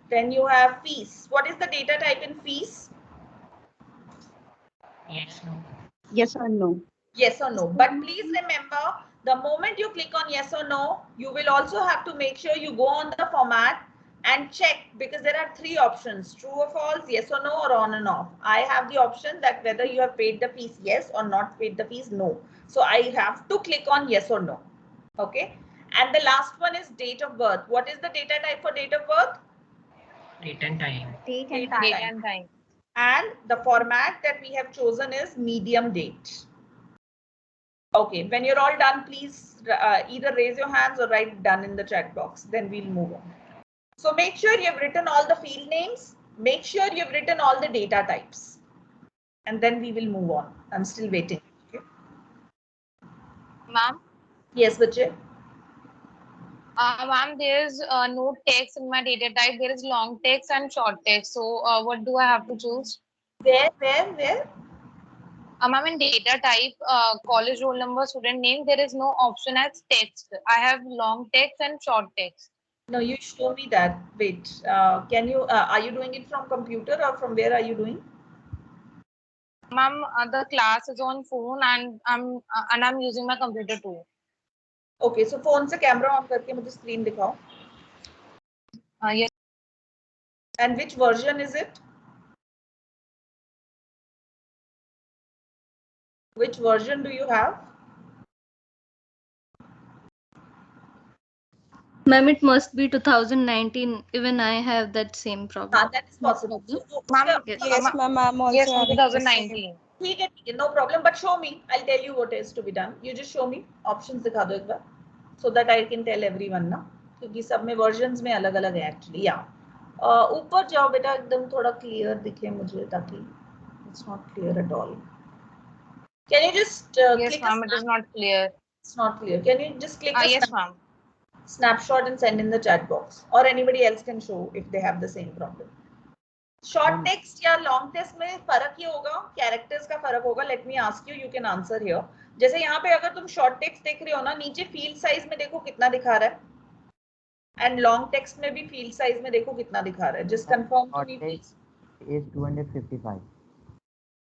Then you have fees. What is the data type in fees? Yes, no. Yes or no? Yes or no. But please remember, the moment you click on yes or no, you will also have to make sure you go on the format and check, because there are three options: true or false, yes or no, or on and off. I have the option that whether you have paid the fees yes or not paid the fees no. So I have to click on yes or no. Okay. And the last one is date of birth. What is the data type for date of birth? Date and time. Date Date and time. time. And the format that we have chosen is medium date. Okay, when you're all done, please either raise your hands or write done in the chat box. Then we'll move on. So make sure you've written all the field names. Make sure you've written all the data types. And then we will move on. I'm still waiting. Okay. Ma'am, Yes, Vijay. ma'am, there's no text in my data type. There is long text and short text. So what do I have to choose? Where? Ma'am, in data type, college roll number, student name, there is no option as text. I have long text and short text. No, you show me that. Wait, can you, are you doing it from computer or from where are you doing? Ma'am, the class is on phone and I'm using my computer too. Okay, so phone से camera on करके मुझे screen दिखाओ. Yes. And which version is it? Which version do you have? Ma'am, it must be 2019. Even I have that same problem. That is possible. So, Ma'am, Yes, ma'am. I'm also yes, having the same. 2019. ठीक है, no problem. But show me. I'll tell you what is to be done. You just show me. Options दिखा दो एक बार, so that I can tell everyone ना, क्योंकि सब में versions में अलग अलग है actually. Yeah. ऊपर जाओ बेटा, एकदम थोड़ा clear दिखे मुझे, ताकि it's not clear at all. Can you just Yes, click? ma'am, it is not clear. It's not clear. Can you just click a Yes, ma'am. snapshot and send in the chat box, or anybody else can show if they have the same problem. Short text या long text में फर्क ये होगा, characters का फर्क होगा. Let me ask you, you can answer here. जैसे यहाँ पे अगर तुम शॉर्ट टेक्स्ट देख रहे हो ना, नीचे फील्ड साइज में देखो कितना दिखा रहा है, एंड लॉन्ग टेक्स्ट में भी फील्ड साइज में देखो कितना दिखा रहा है. Just confirm to me please. is 255.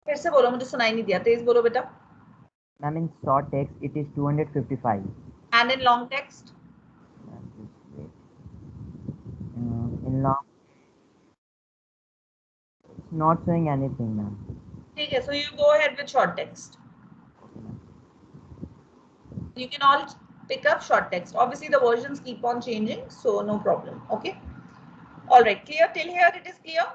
फिर से बोलो, मुझे सुनाई नहीं दिया, तेज बोलो बेटा. Ma'am, in short text it is 255. And in long text? In long, it's not showing anything, ma'am. ठीक है, so you go ahead with short text. You can all pick up short text. Obviously the versions keep on changing, so no problem. Okay. All right, clear till here? It is clear.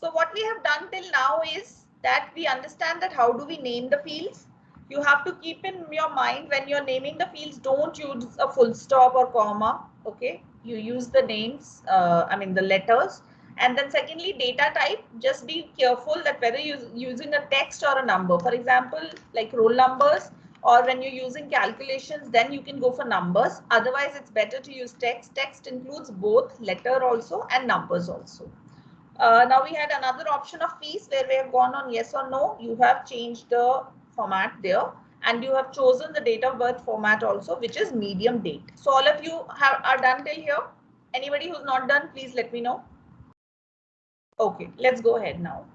So what we have done till now is that we understand that how do we name the fields. You have to keep in your mind when you're naming the fields, don't use a full stop or comma. Okay, you use the names, I mean the letters. And then secondly, data type, just be careful that whether you're using a text or a number. For example, like roll numbers, or when you're using calculations, then you can go for numbers. Otherwise, it's better to use text. Text includes both letter also and numbers also. Now we had another option of fees where we have gone on yes or no. You have changed the format there, and you have chosen the date of birth format also, which is medium date. So all of you are done till here. Anybody who's not done, please let me know. Okay, let's go ahead now.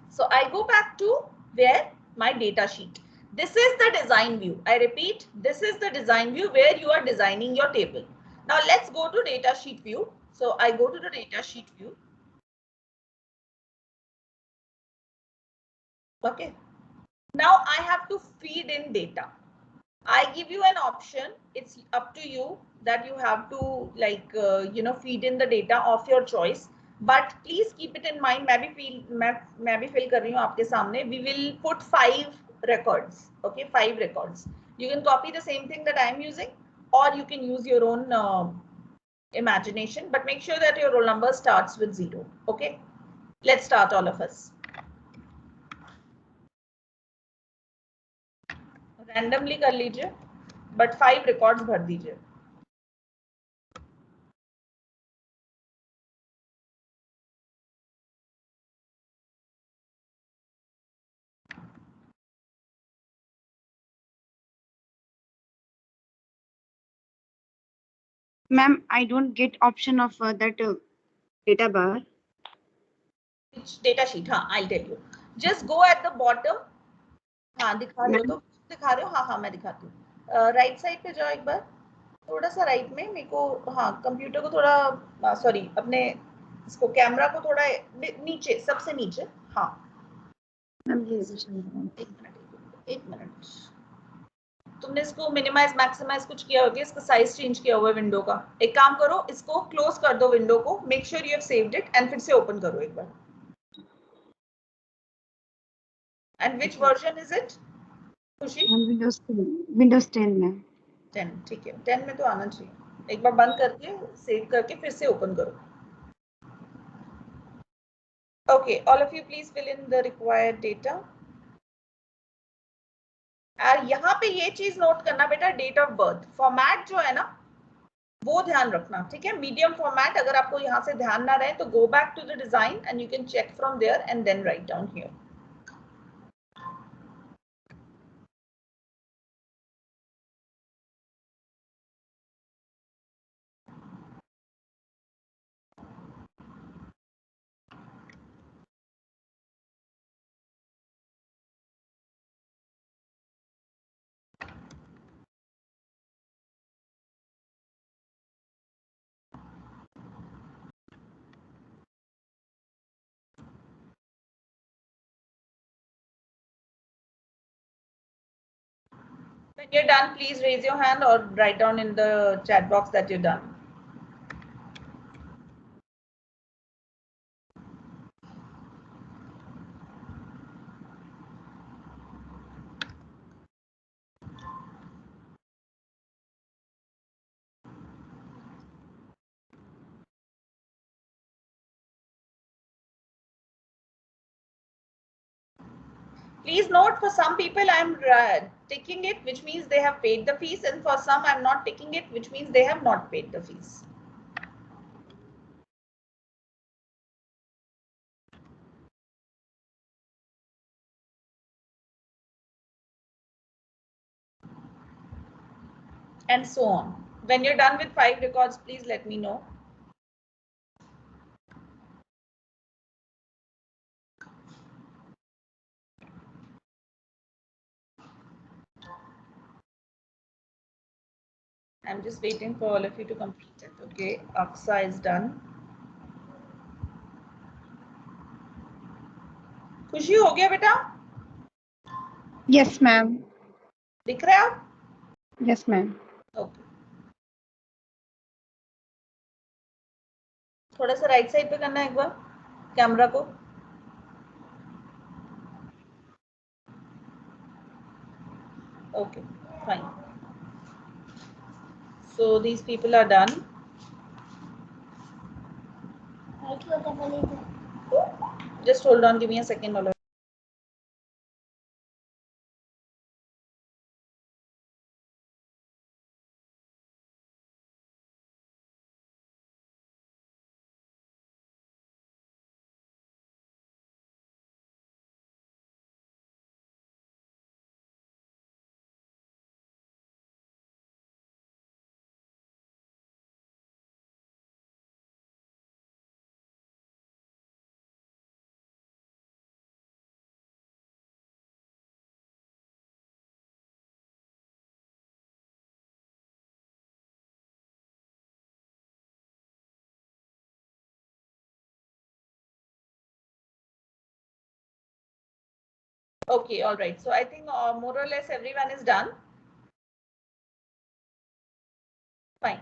So I go back to where my data sheet. This is the design view. I repeat, this is the design view where you are designing your table. Now let's go to data sheet view. So I go to the data sheet view. Okay. Now I have to feed in data. I give you an option. It's up to you that you have to feed in the data of your choice. But please keep it in mind. मैं भी fill कर रही हूँ आपके सामने. We will put 5 records. Okay, 5 records. You can copy the same thing that I am using, or you can use your own imagination. But make sure that your roll number starts with 0. Okay, let's start all of us. Randomly कर लीजिए, but 5 records भर दीजिए. Ma'am, I don't get option of that Data bar. Which data sheet? हाँ, I'll tell you. Just go at the bottom. हाँ, दिखा रहे हो तो दिखा रहे हो? हाँ हाँ, मैं दिखाती हूँ. राइट साइड पे जाओ एक बार. थोड़ा सा राइट में मेरे को. हाँ, कंप्यूटर को थोड़ा सॉरी अपने इसको कैमरा को थोड़ा नीचे, सबसे नीचे. हाँ, एक मिनट. तुमने इसको मिनिमाइज मैक्सिमाइज कुछ किया होगा, इसका साइज चेंज किया हुआ है विंडो का. एक काम करो, इसको क्लोज कर दो विंडो को. Make sure you have saved it and फिर से ओपन करो एक बार. And which version is it Khushi? Windows 10 में. 10. ठीक है, 10 में तो आना चाहिए. एक बार बंद करके सेव करके फिर से ओपन करो. Okay, all of you please fill in the required data. और यहाँ पे ये चीज नोट करना बेटा, डेट ऑफ बर्थ फॉर्मेट जो है ना वो ध्यान रखना, ठीक है. मीडियम फॉर्मेट अगर आपको यहाँ से ध्यान ना रहे तो go back to the design and you can check from there and then write down here. When you're done, please raise your hand or write down in the chat box that you're done. Please note, for some people I'm taking it, which means they have paid the fees, and for some I'm not taking it, which means they have not paid the fees. And so on. When you're done with 5 records, please let me know. I'm just waiting for all of you to complete it. Okay, Aksa is done. खुशी हो गया बेटा? Yes, ma'am. दिख रहे आप? Yes, ma'am. Okay. थोड़ा सा right side पे करना है एक बार कैमरा को. Okay, fine. So these people are done. Just hold on, give me a second. All of Okay, all right. So I think more or less everyone is done. Fine.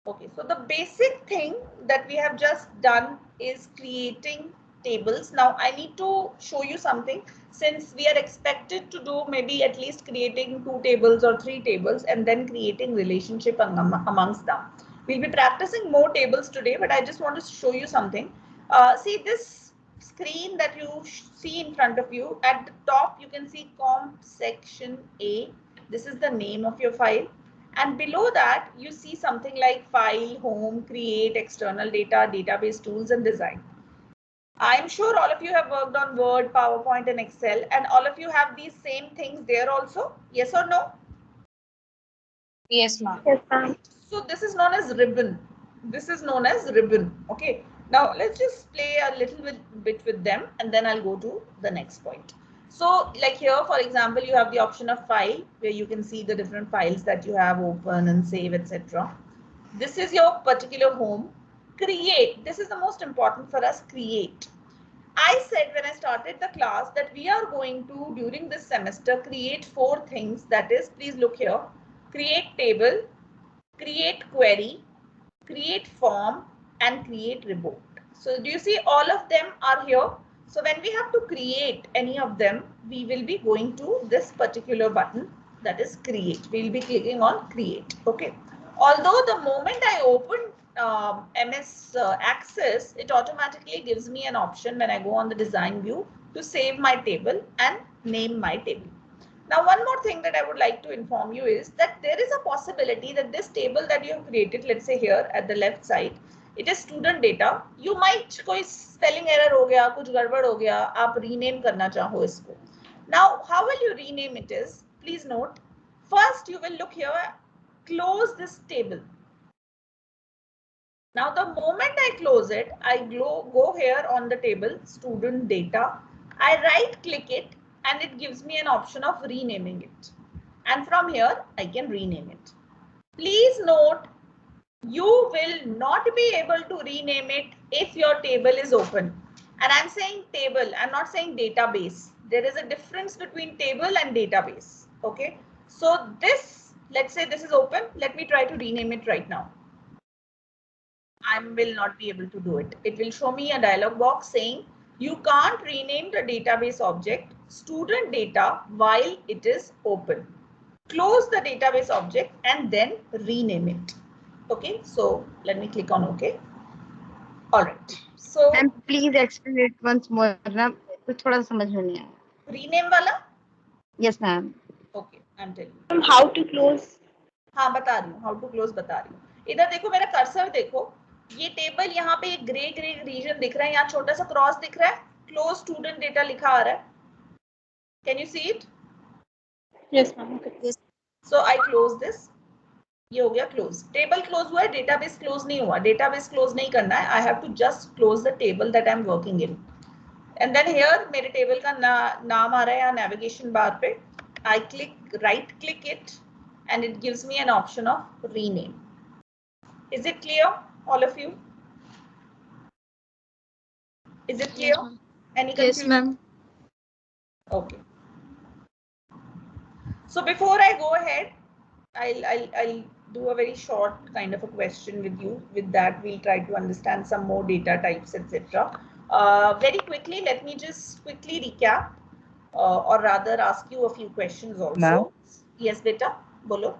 Okay, so the basic thing that we have just done is creating tables. Now I need to show you something. Since we are expected to do maybe at least creating 2 tables or 3 tables and then creating relationship amongst them. We'll be practicing more tables today, but I just want to show you something. See this screen that you see in front of you. At the top, you can see comp section A. This is the name of your file. And below that, you see something like file, home, create, external data, database tools, and design. I'm sure all of you have worked on Word, PowerPoint, and Excel, and all of you have these same things there also. Yes or no? Yes, ma'am. Yes, ma'am. So this is known as ribbon. This is known as ribbon. Okay. Now let's just play a little bit with them and then I'll go to the next point. So like here, for example, you have the option of file where you can see the different files that you have open and save, etc. This is your particular home. Create. This is the most important for us. Create. I said when I started the class that we are going to, during this semester, create 4 things. That is, please look here. Create table, create query, create form, and create report. So do you see all of them are here? So when we have to create any of them, we will be going to this particular button, that is create. We will be clicking on create. Okay. Although the moment I open MS Access, it automatically gives me an option when I go on the design view to save my table and name my table. Now, one more thing that I would like to inform you is that there is a possibility that this table that you have created, let's say here at the left side, it is student data. You might कोई spelling error हो गया, कुछ गड़बड़ हो गया, आप rename करना चाहो इसको. Now, how will you rename it is? Please note, first you will look here, close this table. Now, the moment I close it, I go here on the table, student data. I right click it and it gives me an option of renaming it. And from here, I can rename it. Please note, you will not be able to rename it if your table is open. And I'm saying table, I'm not saying database. There is a difference between table and database. Okay. So this, let's say this is open. Let me try to rename it right now. I will not be able to do it. It will show me a dialog box saying you can't rename the database object student data while it is open. Close the database object and then rename it. Okay, so let me click on OK. All right. So Ma'am, please explain it once more. ना कुछ थोड़ा समझ में नहीं आया. rename वाला? Yes, ma'am. Okay, I'm telling you. How to close? हाँ बता रही हूँ. How to close बता रही हूँ. इधर देखो मेरा कर्सर देखो. ये टेबल यहाँ पे एक ग्रे रीजन दिख रहा है. यहाँ छोटा सा क्रॉस दिख रहा है. क्लोज स्टूडेंट डेटा लिखा आ रहा है. Can you see it? Yes, ma'am. Okay. Yes. So I close this. ये हो गया क्लोज. टेबल क्लोज हुआ है, डेटाबेस क्लोज नहीं हुआ. डेटाबेस क्लोज नहीं करना है. I have to just close the table that I am working in. And then here मेरे टेबल का नाम आ रहा है यहाँ नेविगेशन बार पे. I click right click it and it gives me an option of rename. Is it clear all of you? Is it clear? Any Yes, ma'am. Okay. So before I go ahead, I'll do a very short kind of a question with you. With that, we'll try to understand some more data types, etc. Very quickly, let me just quickly recap, or rather ask you a few questions also. Ma'am? Yes, beta, bolo.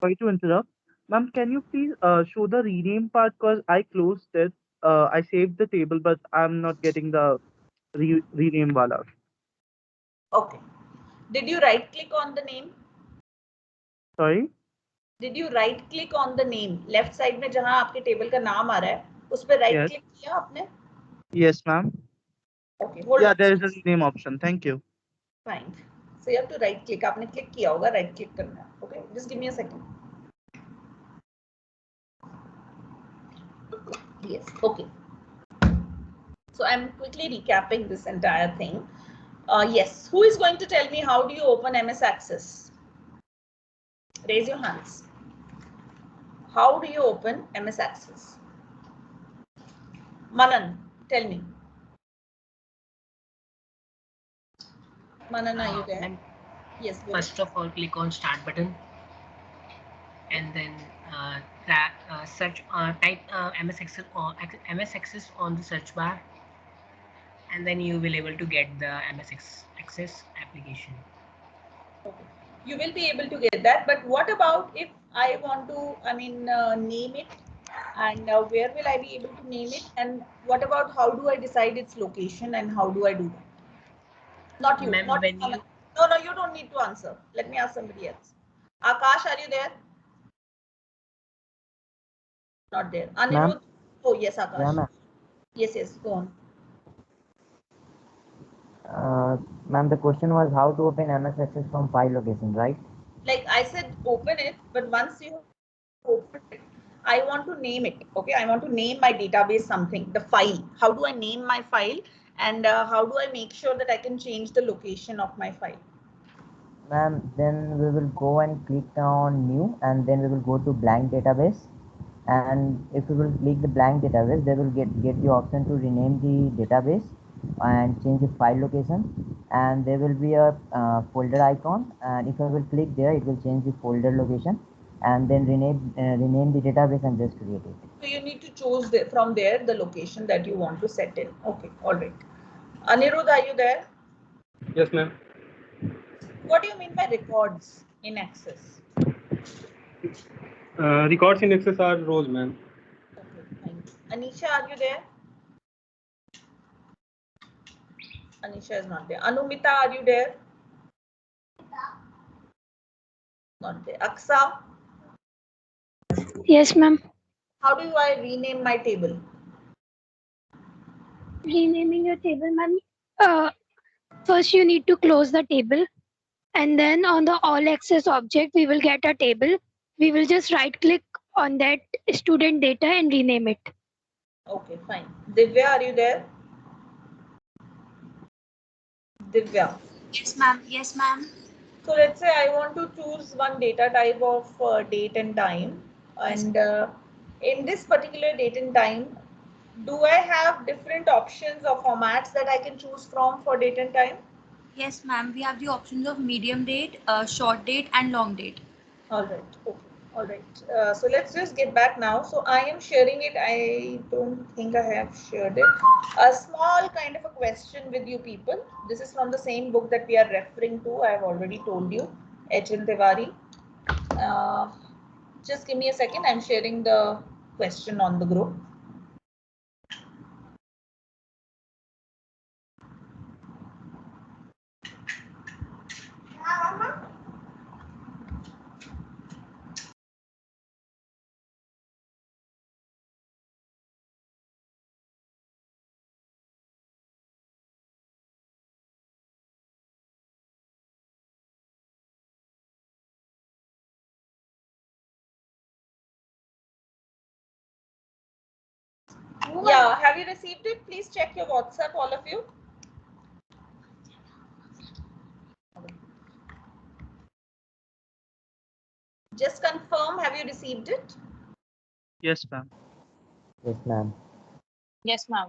Sorry to interrupt. Ma'am, can you please show the rename part because I closed it. I saved the table, but I'm not getting the rename wala. Okay. Did you right click on the name? Sorry? Did you right click on the name? Left side में जहाँ आपके table का नाम आ रहा है, उस पर right Yes. click किया आपने? Yes, ma'am. Okay. Hold Yeah, on. there is a rename option. Thank you. Fine. So you have to right click. आपने click किया होगा, right click करना है. Okay. Just give me a second. Yes. Okay. So I'm quickly recapping this entire thing. Yes. Who is going to tell me how do you open MS Access? Raise your hands. How do you open MS Access? Manan, tell me. Manan, are you there? Ma'am, Yes. go first of all, click on Start button, and then search. Type MS Access on the search bar, and then you will able to get the MS Access application. Okay. You will be able to get that, but what about if I want to, name it, and where will I be able to name it, and what about how do I decide its location and how do I do that? Not you. Ma'am, Not when Manan. you No, you don't need to answer. Let me ask somebody else. Akash, are you there? Not there. Anirudh? Oh, yes, Akash. Yeah, ma'am. Yes, go on. Ma'am, the question was how to open MS Access from file location, right? Like I said, open it, but once you open it, I want to name it. Okay, I want to name my database something, the file. How do I name my file? And how do I make sure that I can change the location of my file? Ma'am, then we will go and click on new, and then we will go to blank database. And if we will click the blank database, they will get the option to rename the database and change the file location. And there will be a folder icon. And if I will click there, it will change the folder location. And then rename the database and just create it. So you need to choose from there the location that you want to set in. Okay, all right. Anirudh, are you there? Yes, ma'am. What do you mean by records in Access? Records in Access are rows, ma'am. Okay, fine. Anisha, are you there? Anisha is not there. Anumita, are you there? Not there. Aksa, Yes, ma'am. how do I rename my table? Renaming your table, ma'am. First, you need to close the table, and then on the all access object, we will get a table. We will just right click on that student data and rename it. Okay, fine. Divya, are you there? Divya. Yes, ma'am. Yes, ma'am. So let's say I want to choose one data type of date and time. And in this particular date and time, do I have different options or formats that I can choose from for date and time? Yes, ma'am. We have the options of medium date, short date, and long date. All right. Okay. All right. So let's just get back now. So I am sharing it. I don't think I have shared it. A small kind of a question with you people. This is from the same book that we are referring to. I have already told you, H.N. Tiwari. Just give me a second. I'm sharing the question on the group. Yeah, have you received it? Please check your WhatsApp, all of you. Just confirm, have you received it? Yes, ma'am. Yes, ma'am. Yes, ma'am.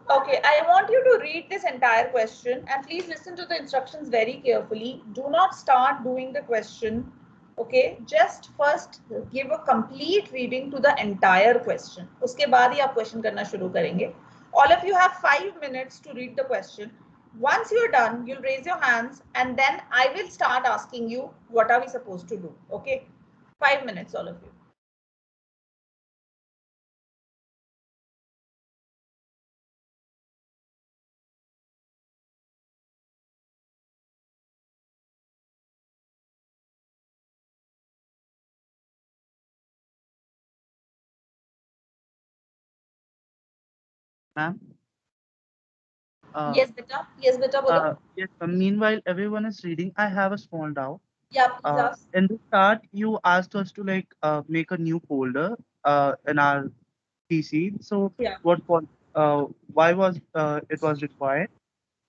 Okay, I want you to read this entire question and please listen to the instructions very carefully. Do not start doing the question. Okay, just first give a complete reading to the entire question. उसके बाद ही आप question करना शुरू करेंगे. All of you have 5 minutes to read the question. Once you're done, you'll raise your hands and then I will start asking you what are we supposed to do. Okay, 5 minutes, all of you. Ma'am. Yes, beta. Yes, beta. Bolo. Yes, meanwhile, everyone is reading. I have a small doubt. Yeah, please ask. In the start, you asked us to make a new folder in our PC. So Yeah. why was it was required?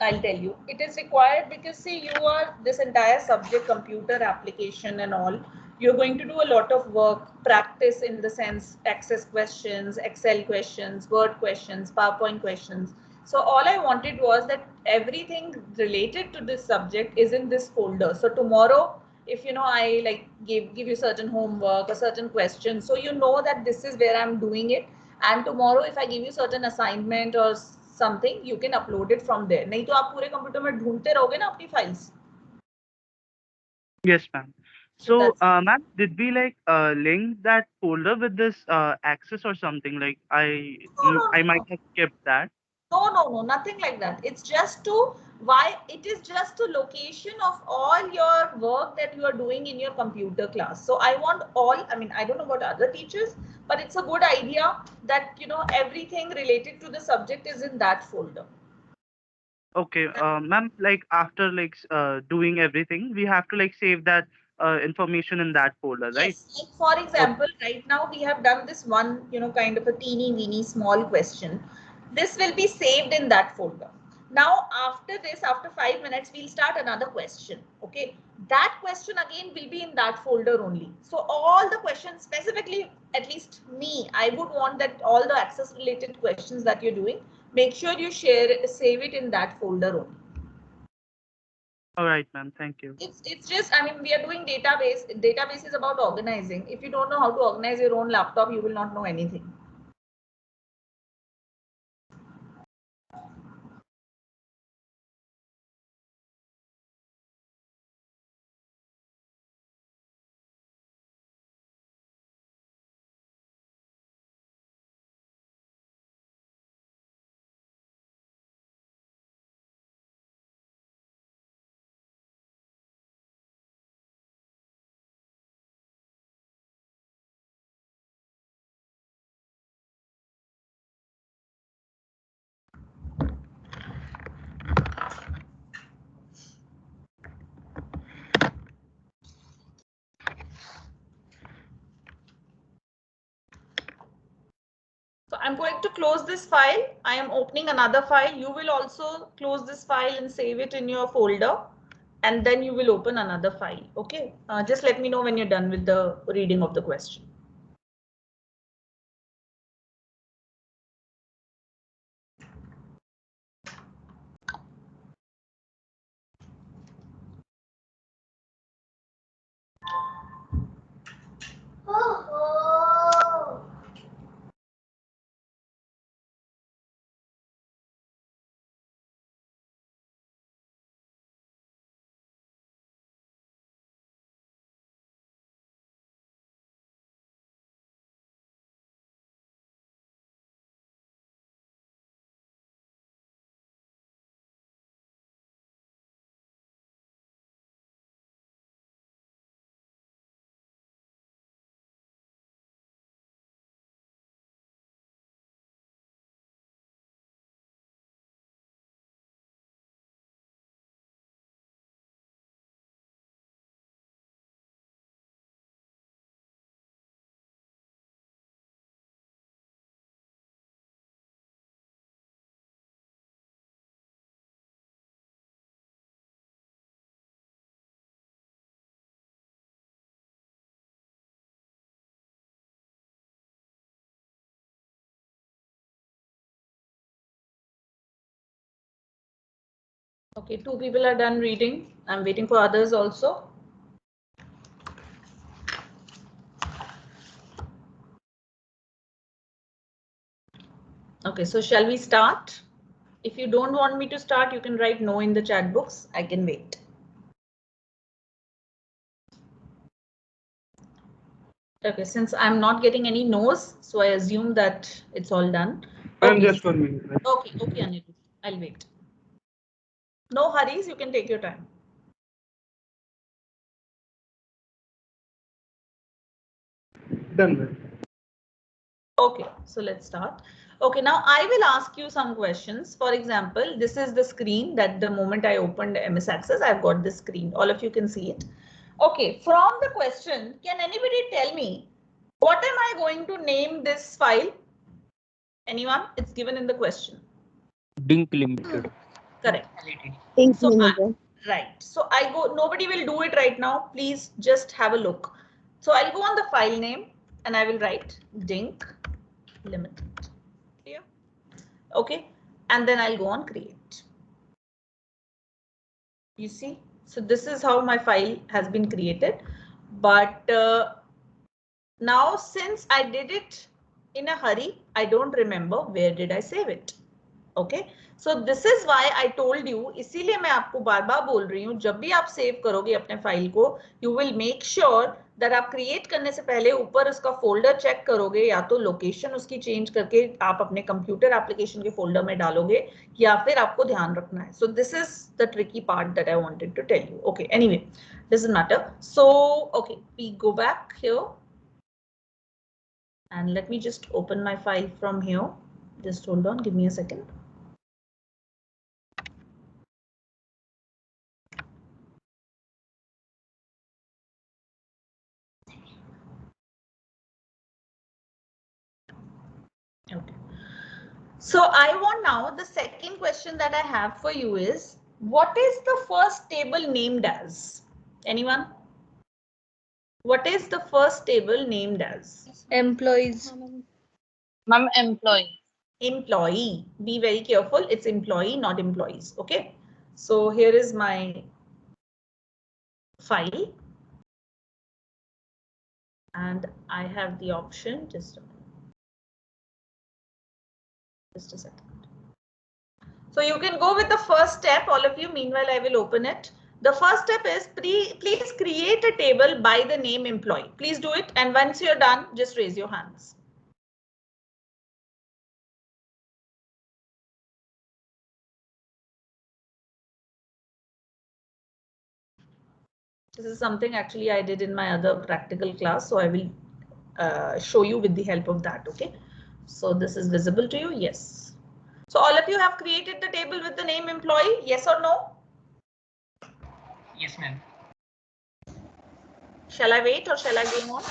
I'll tell you. It is required because see, you are this entire subject, computer application and all. You're going to do a lot of work, practice in the sense, access questions, Excel questions, Word questions, PowerPoint questions. So all I wanted was that everything related to this subject is in this folder. So tomorrow, if you know, I like give you certain homework, a certain question, so you know that this is where I'm doing it. And tomorrow, if I give you certain assignment or something, you can upload it from there. नहीं तो आप पूरे computer में ढूंढते रहोगे ना अपनी files. Yes, ma'am. So, ma'am, did we link that folder with this access or something? Like I might have skipped that. No, nothing like that. It's just it is just a location of all your work that you are doing in your computer class. So I want I mean, I don't know about other teachers, but it's a good idea that, you know, everything related to the subject is in that folder. Okay, ma'am, like after doing everything, we have to like save that information in that folder, right? Yes, like for Okay. example, right now we have done this one, kind of a teeny weeny small question. This will be saved in that folder. Now, after this, after 5 minutes, we'll start another question. Okay, that question again will be in that folder only. So all the questions, specifically, at least me, I would want that all the access related questions that you're doing, make sure you save it in that folder only. All right, ma'am. Thank you. It's just, I mean, we are doing database. Database is about organizing. If you don't know how to organize your own laptop, you will not know anything. So I'm going to close this file. I am opening another file. You will also close this file and save it in your folder. And then you will open another file. Okay. Just let me know when you're done with the reading of the question. Okay, 2 people are done reading. I'm waiting for others also. Okay, so shall we start? If you don't want me to start, you can write no in the chat box. I can wait. Okay, since I'm not getting any no's, so I assume that it's all done. I'm Okay. just 1 minute. Okay, Anirudh, I'll wait. No hurries, you can take your time. Done, ma'am. Okay, so let's start. Okay, now I will ask you some questions. For example, this is the screen that the moment I opened MS Access, I've got this screen. All of you can see it. Okay, from the question, can anybody tell me what am I going to name this file? Anyone? It's given in the question. Dink Limited. Correct. Think So, manager. right. So I go, nobody will do it right now. Please just have a look. So I'll go on the file name and I will write Dink Limited. Clear? Okay. And then I'll go on create. You see? So this is how my file has been created. But now since I did it in a hurry, I don't remember where did I save it. Okay, so this is why I told you, इसीलिए मैं आपको बार बार बोल रही हूँ, जब भी आप save करोगे अपने फाइल को, you will make sure that आप क्रिएट करने से पहले ऊपर उसका फोल्डर चेक करोगे, या तो लोकेशन उसकी चेंज करके आप अपने कंप्यूटर एप्लीकेशन के फोल्डर में डालोगे, या फिर आपको ध्यान रखना है. So this is the tricky part that I wanted to tell you. Okay, anyway, doesn't matter. So okay, we go back here and let me just open my file from here. Just hold on, give me a second. Okay. So I want now, the second question that I have for you is, what is the first table named as? Anyone? What is the first table named as? Employees. Ma'am, employee. Employee. Be very careful. It's employee, not employees. Okay. So here is my file. And I have the option, just a second. So you can go with the first step, all of you. Meanwhile, I will open it. The first step is please create a table by the name employee. Please do it. And once you're done, just raise your hands. This is something actually I did in my other practical class. So I will show you with the help of that. OK, so this is visible to you. Yes. So all of you have created the table with the name employee. Yes or no? Yes, ma'am. Shall I wait or shall I go on?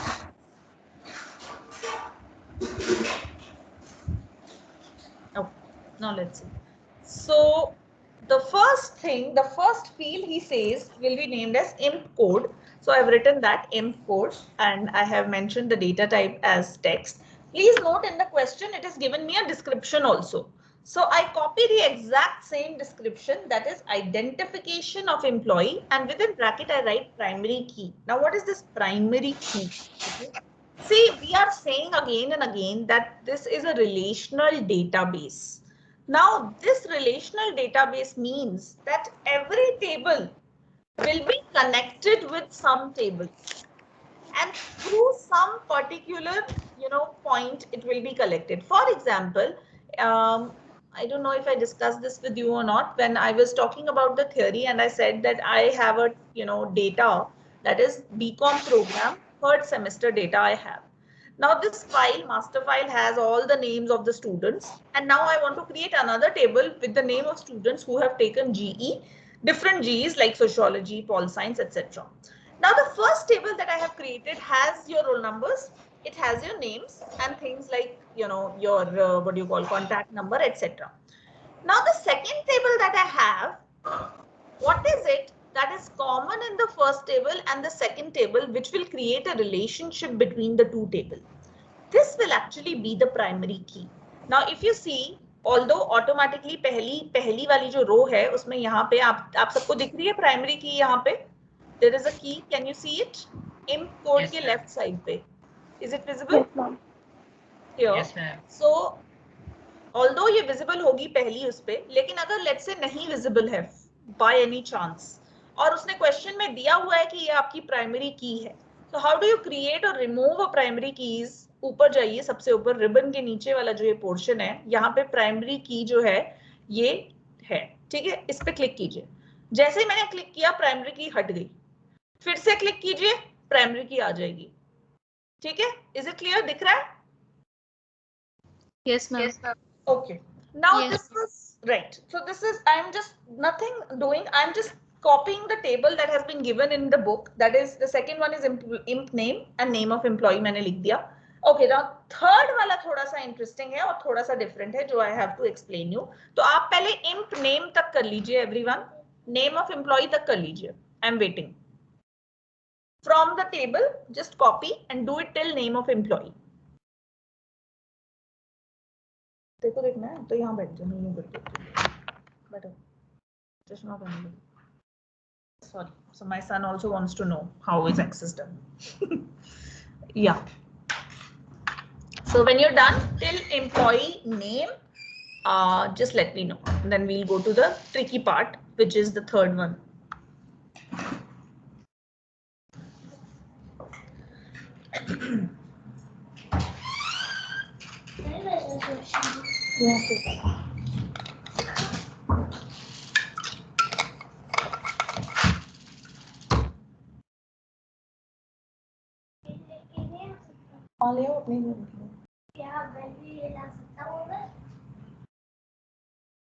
Oh, now let's see. So the first thing, the first field he says will be named as imp code. So I've written that imp code and I have mentioned the data type as text. Please note in the question it is given me a description also. So I copy the exact same description, that is identification of employee, and within bracket I write primary key. Now what is this primary key? Okay. See, we are saying again and again that this is a relational database. Now this relational database means that every table will be connected with some tables, and through some particular point it will be collected. For example, I don't know if I discussed this with you or not when I was talking about the theory, and I said that I have a data, that is BCom program third semester data I have. Now this file, master file, has all the names of the students, and now I want to create another table with the name of students who have taken GE, different GEs like sociology, pol science, etc. Now the first table that I have created has your roll numbers, it has your names and things like your what do you call, contact number, etc. Now the second table that I have, what is it that is common in the first table and the second table which will create a relationship between the two tables? This will actually be the primary key. Now if you see, although automatically पहली वाली जो रो है उसमें यहाँ पे आप सबको दिख रही है primary key यहाँ पे? There is a key. Can you see it? Imp code Yes, के ma'am. left side पे. Is it visible? Yes, ma'am. Here. Yes, ma'am. So, although ये visible होगी पहली उस पे, लेकिन अगर let's say नहीं visible है by any chance, और उसने question में दिया हुआ है कि ये आपकी primary key है. So how do you create or remove a primary keys? ऊपर जाइए, सबसे ऊपर रिबन के नीचे वाला जो ये पोर्शन है, यहाँ पे प्राइमरी की जो है ये है, ठीक है, इस पे क्लिक कीजिए. जैसे ही मैंने क्लिक किया प्राइमरी की हट गई, फिर से क्लिक कीजिए प्राइमरी की आ जाएगी. ठीक है, इज इट क्लियर? दिख रहा है? Yes, ma'am. Yes, ma'am. Okay. Now Yes. this is right. So this is, I'm just nothing doing. I'm just copying the table that has been given in the book. That is, the second one is imp name and name of employee मैंने लिख दिया. Okay, now third वाला थोड़ा सा interesting है और थोड़ा सा different है जो I have to explain you. तो आप पहले imp name तक कर लीजिए everyone. Name of employee तक कर लीजिए. I'm waiting. From the table, just copy and do it till name of employee. देखो देखना है तो यहाँ बैठ जाओ, मैं यूँ कर देती हूँ. बैठो. चश्मा पहन लो. Sorry. So my son also wants to know how is access done. Yeah. So when you're done till employee name, just let me know. And then we'll go to the tricky part, which is the third one.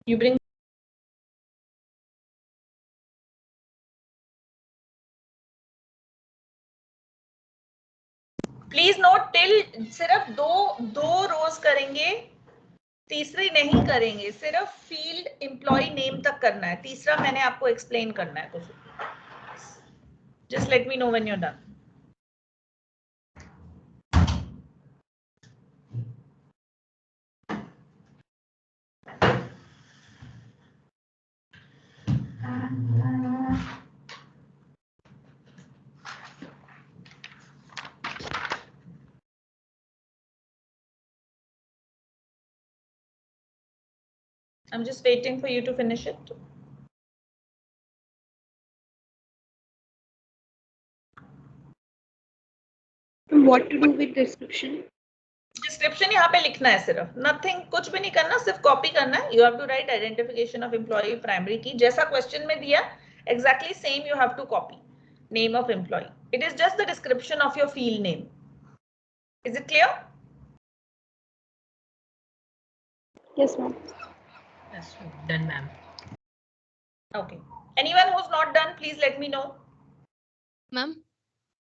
You bring. Please note till सिर्फ दो rows करेंगे तीसरी नहीं करेंगे, सिर्फ field employ name तक करना है। तीसरा मैंने आपको एक्सप्लेन करना है कुछ। Just let me know when you are done. I'm just waiting for you to finish it. What to do with description? Description यहाँ पे लिखना है सिर्फ, नथिंग, कुछ भी नहीं करना, सिर्फ कॉपी करना है। You have to write identification of employee primary key, जैसा क्वेश्चन में दिया exactly same you have to copy. Name of employee, it is just the description of your field name. Is it clear? Yes, ma'am. Yes, done, ma'am. Okay. Anyone who's not done, please let me know. Ma'am?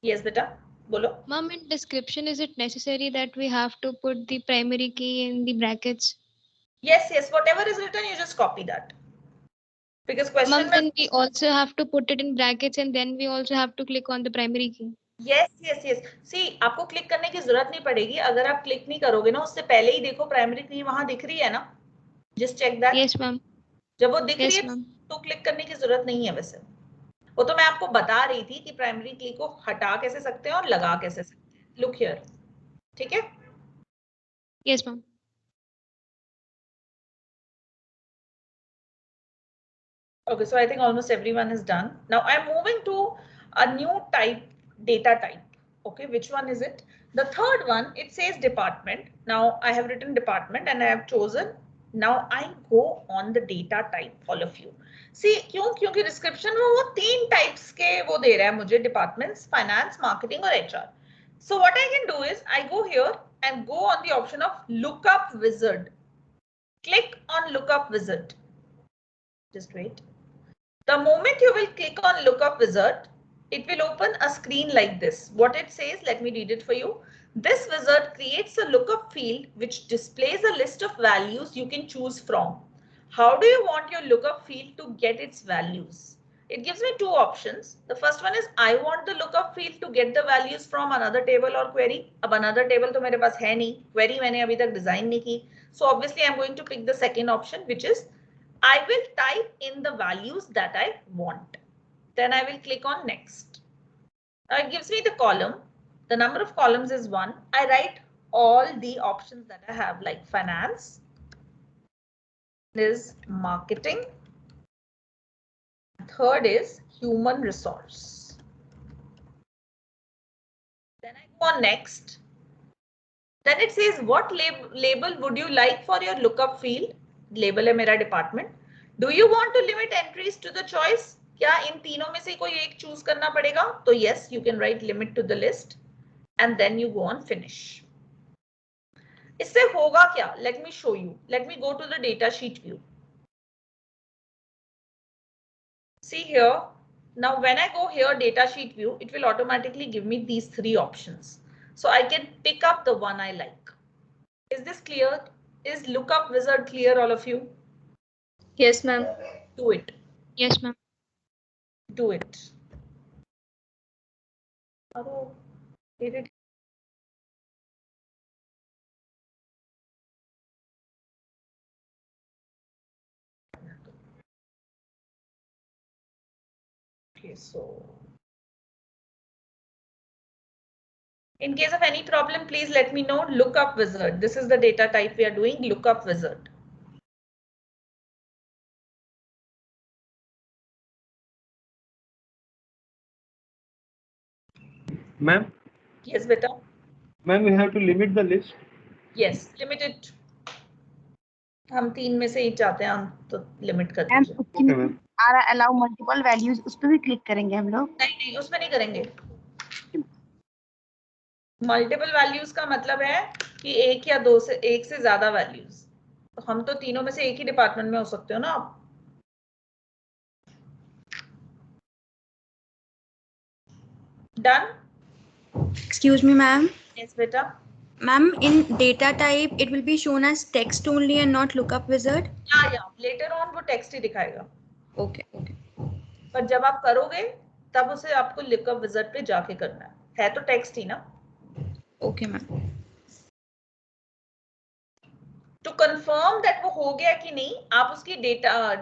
Yes, beta. Bolo. Ma'am, in description, is it necessary that we have to put the primary key in the brackets? Yes, yes. Whatever is written, you just copy that. Because question Ma'am, then we also have to put it in brackets and then we also have to click on the primary key. Yes, yes, yes. See, आपको click करने की जरूरत नहीं पड़ेगी। अगर आप click नहीं करोगे ना, उससे पहले ही देखो प्राइमरी की वहां दिख रही है ना। Just check that. Yes, ma'am. जब वो दिख Yes, रही है ma'am. तो क्लिक करने की जरूरत नहीं है। वैसे वो तो मैं आपको बता रही थी कि प्राइमरी की को हटा कैसे सकते हैं और लगा कैसे सकते हैं। लुक हियर, ठीक है? Yes, ma'am. Okay, so I think almost everyone is done. Now I'm moving to a new type, data type. Okay, which one is it? The third one, it says department. Now I have written department and I have chosen. Now I go on the data type, all of you. See, क्यों? क्योंकि description में वो 3 types के वो दे रहा है मुझे, departments, finance, marketing और HR. So what I can do is I go here and go on the option of lookup wizard. Click on lookup wizard. Just wait. The moment you will click on lookup wizard, it will open a screen like this. What it says, let me read it for you. This wizard creates a lookup field which displays a list of values you can choose from. How do you want your lookup field to get its values? It gives me 2 options. The first one is I want the lookup field to get the values from another table or query. अब another table तो मेरे पास है नहीं, query मैंने अभी तक design नहीं की. So obviously I'm going to pick the second option, which is I will type in the values that I want. Then I will click on next. Now it gives me the column. The number of columns is 1. I write all the options that I have, like finance, is marketing. Third is human resource. Then I go on next. Then it says what label would you like for your lookup field? Label है मेरा department. Do you want to limit entries to the choice? क्या इन तीनों में से कोई एक choose करना पड़ेगा? तो yes, you can write limit to the list and then you go on finish. इससे होगा क्या? Let me show you. Let me go to the data sheet view. See here. Now when I go here data sheet view, it will automatically give me these 3 options. So I can pick up the one I like. Is this clear? Is lookup wizard clear, all of you? Yes, ma'am. Do it. Yes, ma'am. Do it. Oh, did it? Okay, so in case of any problem, please let me know. Lookup wizard. This is the data type we are doing. Lookup wizard. Ma'am? Yes, beta. Ma'am, we have to limit the list. Yes, limit it. हम 3 में से ही चाहते हैं, हम तो limit कर ma'am दीजिए. Allow multiple values, उस पर भी क्लिक करेंगे हम लोग? नहीं, उसमें नहीं करेंगे. मल्टीपल वैल्यूज का मतलब है कि एक या दो से एक से ज्यादा वैल्यूज. तो हम तो तीनों में से एक ही डिपार्टमेंट में हो सकते हो ना आप. Done? Excuse me, ma'am. Yes, beta. Ma'am, in data type, it will be shown as text only and not lookup wizard. या later on वो text ही दिखाएगा. Okay, okay. पर जब आप करोगे तब उसे आपको lookup wizard पे जाके करना है तो text ही ना. Okay, ma'am. To confirm that वो हो गया कि नहीं, आप उसकी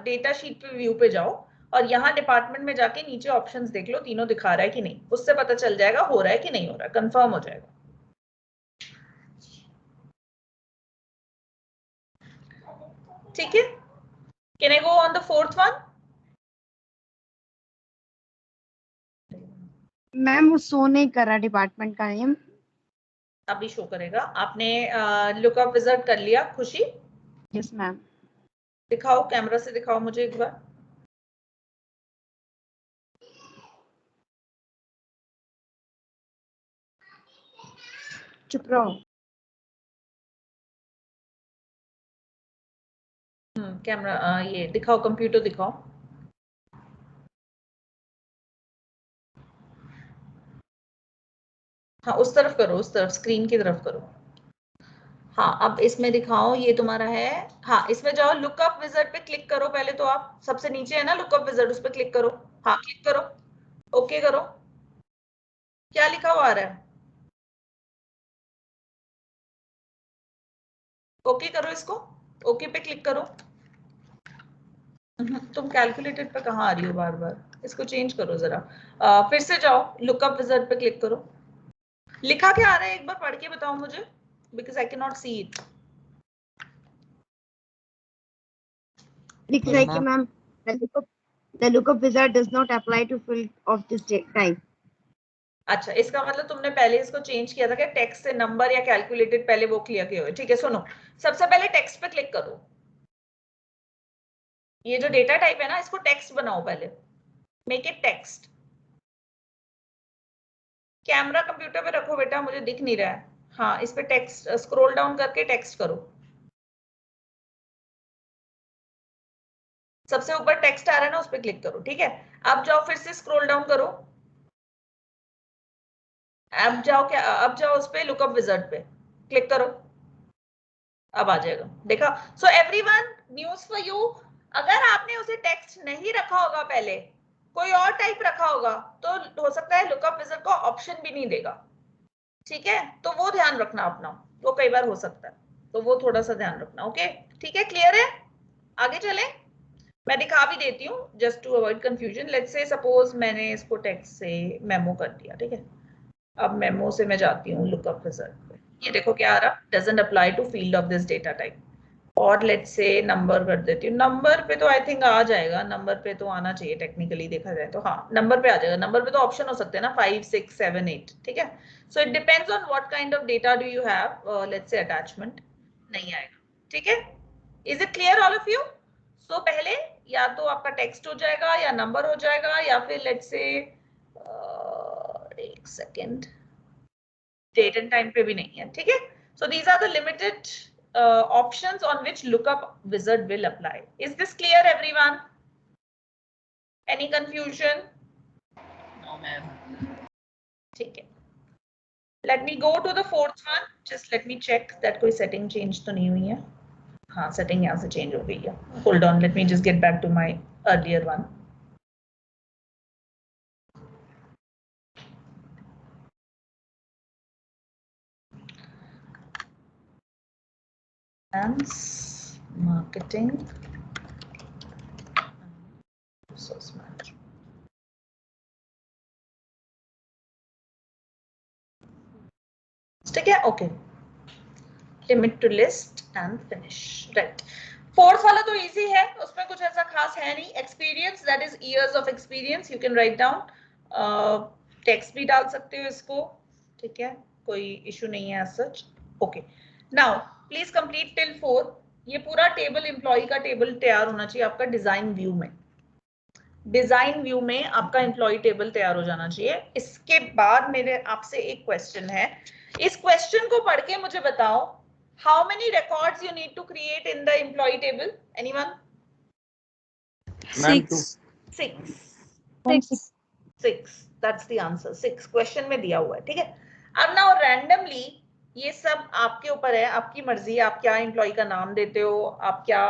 डेटा शीट पे व्यू पे जाओ और यहाँ डिपार्टमेंट में जाके नीचे ऑप्शंस देख लो, तीनों दिखा रहा है कि नहीं, उससे पता चल जाएगा हो रहा है कि नहीं हो रहा है, कंफर्म हो जाएगा. ठीक है. Can I go on the fourth one? Ma'am वो शो नहीं कर रहा डिपार्टमेंट का नेम. अभी शो करेगा. आपने लुकअप विजार्ड कर लिया खुशी? Yes ma'am. दिखाओ, कैमरा से दिखाओ मुझे एक बार. चुप रहो. कैमरा ये दिखाओ, कंप्यूटर दिखाओ. हाँ उस तरफ करो, उस तरफ स्क्रीन की तरफ करो. हाँ अब इसमें दिखाओ, ये तुम्हारा है. हाँ इसमें जाओ, लुकअप विजार्ड पे क्लिक करो पहले तो. आप सबसे नीचे है ना लुकअप विजार्ड, उस पर क्लिक करो. हाँ क्लिक करो, ओके करो. क्या लिखा हुआ आ रहा है? ओके करो इसको, ओके पे क्लिक करो. तुम कैलकुलेटेड पे कहाँ आ रही हो बार बार, इसको चेंज करो जरा. फिर से जाओ, लुकअप विजार्ड पे क्लिक करो. लिखा क्या आ रहा है एक बार पढ़ के बताओ मुझे, because I can not see it. लिख रहा है कि ma'am the lookup wizard does not apply to field of this type. अच्छा, इसका मतलब तुमने पहले इसको चेंज किया था क्या, टेक्स्ट से नंबर या कैलकुलेटेड, पहले वो क्लियर किए हुए. ठीक है सुनो, सबसे पहले टेक्स्ट पे क्लिक करो. ये जो डेटा टाइप है ना, इसको टेक्स्ट बनाओ पहले. Make it text. Camera computer पे रखो बेटा, मुझे दिख नहीं रहा है. हाँ इस पे टेक्स्ट, स्क्रॉल डाउन करके टेक्स्ट करो. सबसे ऊपर टेक्स्ट आ रहा है ना, उस पे क्लिक करो. ठीक है, अब जाओ फिर से स्क्रॉल डाउन करो. अब जाओ, क्या अब जाओ उस पे लुकअप विजार्ड पे क्लिक करो. अब आ जाएगा, देखा. So everyone, news for you, अगर आपने उसे टेक्स्ट नहीं रखा होगा पहले, कोई और टाइप रखा होगा, तो हो सकता है लुकअप विजार्ड को ऑप्शन भी नहीं देगा. ठीक है, तो वो ध्यान रखना अपना, वो कई बार हो सकता है, तो वो थोड़ा सा ध्यान रखना. ओके ठीक है, क्लियर है. आगे चले, मैं दिखा भी देती हूँ just to avoid confusion. Let's say suppose मैंने इसको टेक्स्ट से मेमो कर दिया. ठीक है, अब मेमो से मैं जाती हूँ लुकअप विजार्ड पे. ये देखो क्या आ रहा, doesn't apply to field of this data type. और लेट्स से नंबर कर देती हूँ. नंबर पे तो आई थिंक आ जाएगा, नंबर पे तो आना चाहिए टेक्निकली देखा जाए तो. हाँ नंबर पे आ जाएगा. नंबर पे तो ऑप्शन हो सकते हैं ना, 5 6 7 8. ठीक है, so it depends on what kind of data do you have. Let's say attachment नहीं आएगा. ठीक है, is it clear all of you? So पहले या तो आपका टेक्स्ट हो जाएगा या नंबर हो जाएगा, या फिर लेट्स से एक सेकेंड, डेट एंड टाइम पे भी नहीं है. ठीक है, so these are the limited options on which lookup wizard will apply. Is this clear everyone? Any confusion? No ma'am. ठीक है, let me go to the fourth one. Just let me check that कोई setting change तो नहीं हुई है. हाँ setting यहाँ से change हो गई है. Hold on, let me just get back to my earlier one. Marketing, resource management. ठीक है, okay. Limit to list and finish. Right, fourth वाला तो इजी है, उसमें कुछ ऐसा खास है नहीं. Experience, that is years of experience. You can write down, text भी डाल सकते हो इसको. ठीक है, कोई इशू नहीं है as such. Okay, now please complete till 4. ये पूरा टेबल, एम्प्लॉय का टेबल तैयार होना चाहिए आपका डिजाइन व्यू में. डिजाइन व्यू में आपका एम्प्लॉय टेबल तैयार हो जाना चाहिए. इसके बाद मेरे आपसे एक क्वेश्चन है. इस क्वेश्चन को पढ़ के मुझे बताओ, how many records you need to create in the employee table? Anyone? 6. That's the answer. 6 question में दिया हुआ है. ठीक है, अब now randomly ये सब आपके ऊपर है, आपकी मर्जी है, आप क्या एम्प्लॉय का नाम देते हो, आप क्या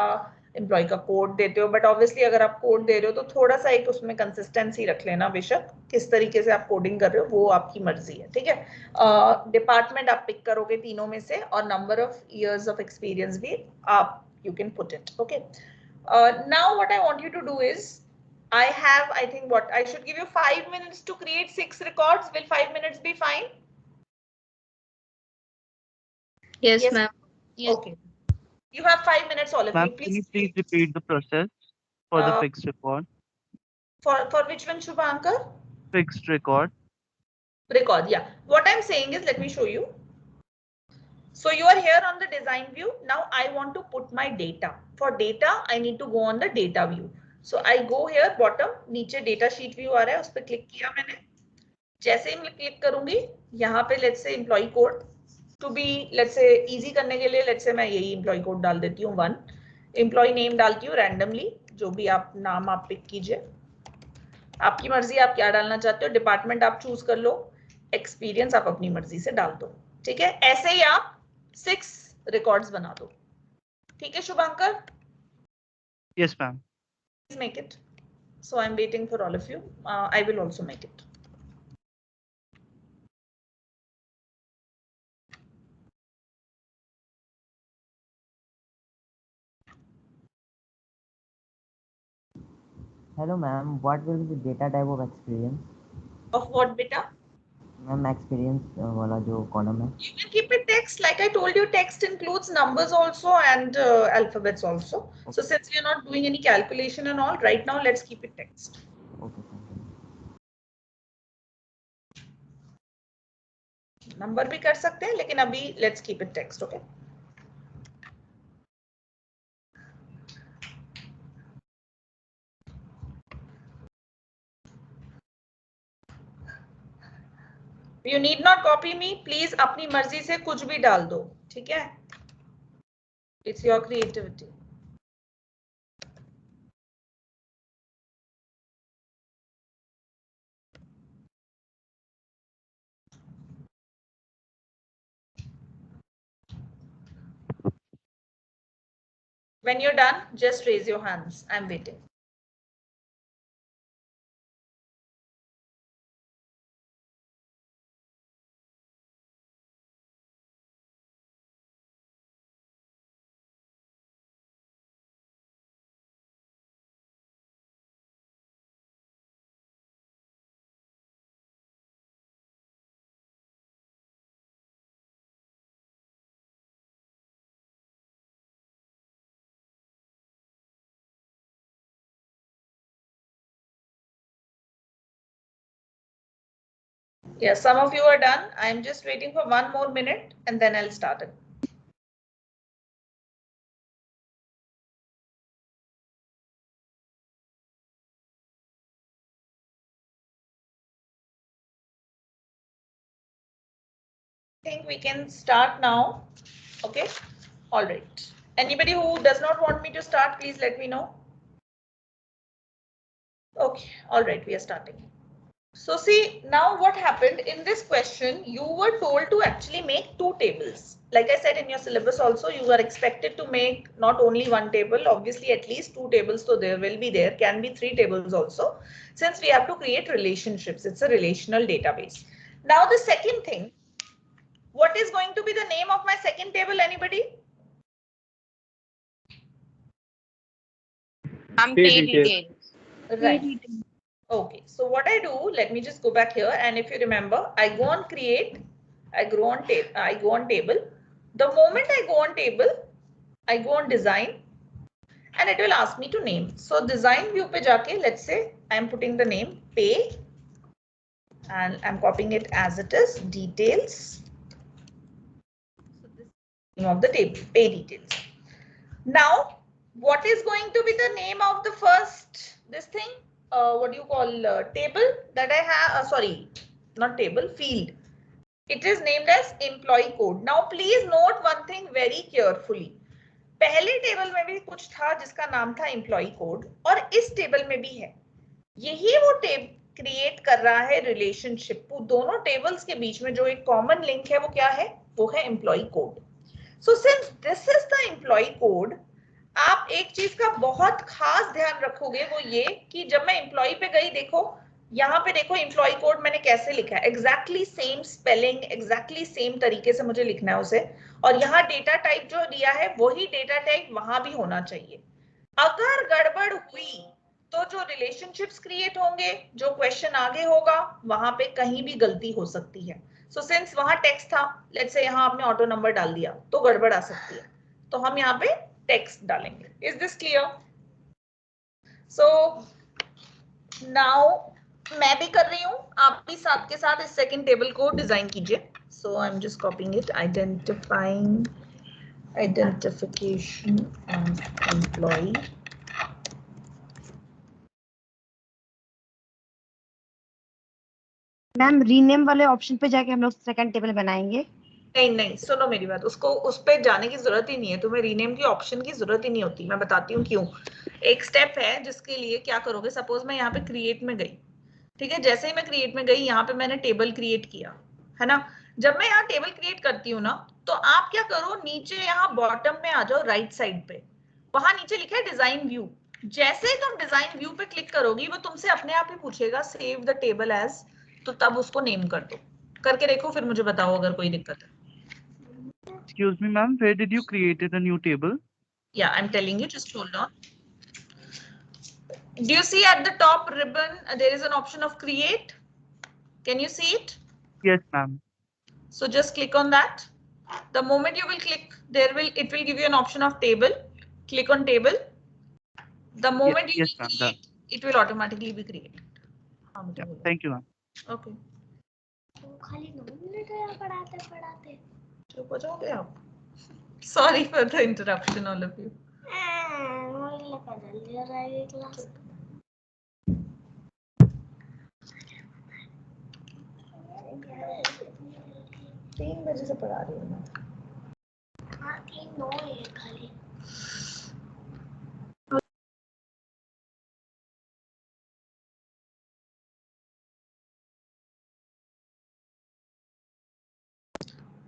एम्प्लॉय का कोड देते हो, बट ऑब्वियसली अगर आप कोड दे रहे हो तो थोड़ा सा एक उसमें कंसिस्टेंसी रख लेना, बेशक किस तरीके से आप कोडिंग कर रहे हो वो आपकी मर्जी है, ठीक है। डिपार्टमेंट आप पिक करोगे तीनों में से, और number of years of experience भी आप you can put it, okay. Now what I want you to do is, I have, I think what, I should give you 5 minutes to create 6 records. Will 5 minutes be fine? Yes, ma'am. Yes. Okay. You have 5 minutes, all of Ma'am, you. can you Please. please repeat the process for the Uh, fixed record? For which one, Shubhankar? Fixed record. Record, yeah. What I'm saying is, let me show you. So you are here on the design view. Now I want to put my data. For data, I need to go on the data view. So I go here bottom, नीचे data sheet view आ रहा है, उस पर click किया मैंने। जैसे ही मैं click करूंगी, यहाँ पे let's say employee code, to be let's say easy करने के लिए let's say मैं यही employee code डाल देती हूँ 1, employee name डालती हूँ randomly, जो भी आप नाम आप पिक कीजिए, आपकी मर्जी आप क्या डालना चाहते हो, डिपार्टमेंट आप चूज कर लो, एक्सपीरियंस आप अपनी मर्जी से डाल दो, ठीक है। ऐसे ही आप 6 रिकॉर्ड्स बना दो, ठीक है Shubhankar? Yes, ma'am. Please make it. So I'm waiting for all of you. I will also make it. Hello, ma'am. What will be the data type of experience? Of what, beta? Ma'am, experience वाला जो column है. You can keep it text. Like I told you, text includes numbers also and alphabets also. Okay. So since we are not doing any calculation and all, right now let's keep it text. Okay. Number भी कर सकते हैं, लेकिन अभी let's keep it text, okay? You need not copy me, please अपनी मर्जी से कुछ भी डाल दो, ठीक है? It's your creativity. When you're done, just raise your hands. I'm waiting. Yeah, some of you are done. I'm just waiting for 1 more minute and then I'll start it. I think we can start now. Okay. All right. Anybody who does not want me to start, please let me know. Okay. All right. We are starting. So see, now what happened in this question, you were told to actually make 2 tables. Like I said in your syllabus also, you are expected to make not only 1 table, obviously at least 2 tables. So there will be, there can be 3 tables also, since we have to create relationships. It's a relational database. Now the second thing, what is going to be the name of my second table? Anybody? Pay details. Right. Okay, so what I do, let me just go back here, and if you remember, I go on create, I go on table. The moment I go on table, I go on design, and it will ask me to name. So design view pe jaake, let's say I'm putting the name pay, and I'm copying it as it is, details. So this is the name of the table, pay details. Now, what is going to be the name of the first, this thing? What do you call table that I have? Sorry, not table, field. It is named as employee code. Now please note one thing very carefully. पहले table में भी कुछ था जिसका नाम था employee code, और इस टेबल में भी है. यही वो क्रिएट कर रहा है रिलेशनशिप. दोनों टेबल्स के बीच में जो एक कॉमन लिंक है वो क्या है? वो है employee code. So since this is the employee code, आप एक चीज का बहुत खास ध्यान रखोगे, वो ये कि जब मैं एम्प्लॉय पे गई, देखो यहाँ पे देखो एम्प्लॉय कोड मैंने कैसे लिखा है, exactly same spelling, exactly same तरीके से मुझे लिखना है उसे. और यहाँ डेटा टाइप जो दिया है वही डेटा टाइप वहां भी होना चाहिए. अगर गड़बड़ हुई तो जो रिलेशनशिप्स क्रिएट होंगे, जो क्वेश्चन आगे होगा, वहां पे कहीं भी गलती हो सकती है. सो सिंस वहां टेक्स्ट था, लेट्स से यहाँ आपने ऑटो नंबर डाल दिया तो गड़बड़ आ सकती है, तो हम यहाँ पे टेक्स्ट डालेंगे. Is this clear? So now मैं भी कर रही हूँ, आप भी साथ के साथ इस सेकंड टेबल को डिजाइन कीजिए. So I am just copying it. Identification of employee. Ma'am rename वाले ऑप्शन पे जाके हम लोग सेकंड टेबल बनाएंगे. नहीं नहीं, सुनो मेरी बात, उसको उस पे जाने की जरूरत ही नहीं है, तुम्हें रीनेम की ऑप्शन की जरूरत ही नहीं होती. मैं बताती हूँ क्यों. एक स्टेप है जिसके लिए क्या करोगे, सपोज मैं यहाँ पे क्रिएट में गई, ठीक है, जैसे ही मैं क्रिएट में गई यहाँ पे मैंने टेबल क्रिएट किया है ना. जब मैं यहाँ टेबल क्रिएट करती हूँ ना, तो आप क्या करो, नीचे यहाँ बॉटम में आ जाओ राइट साइड पे, वहां नीचे लिखा है डिजाइन व्यू. जैसे ही तुम डिजाइन व्यू पे क्लिक करोगी, वो तुमसे अपने आप ही पूछेगा सेव द टेबल एज, तो तब उसको नेम कर दो. करके देखो, फिर मुझे बताओ अगर कोई दिक्कत है. Excuse me, ma'am. Where did you create a new table? Yeah, I'm telling you. Just hold on. Do you see at the top ribbon there is an option of create? Can you see it? Yes, ma'am. So just click on that. The moment you will click, it will give you an option of table. Click on table. The moment you will create, it will automatically be created. Yeah, thank you, ma'am. Okay. चुप हो जाओगे आप? Sorry for the interruption, all of you. तीन बजे से पढ़ा रही हूँ मैं. हाँ, 3:09 है खाली.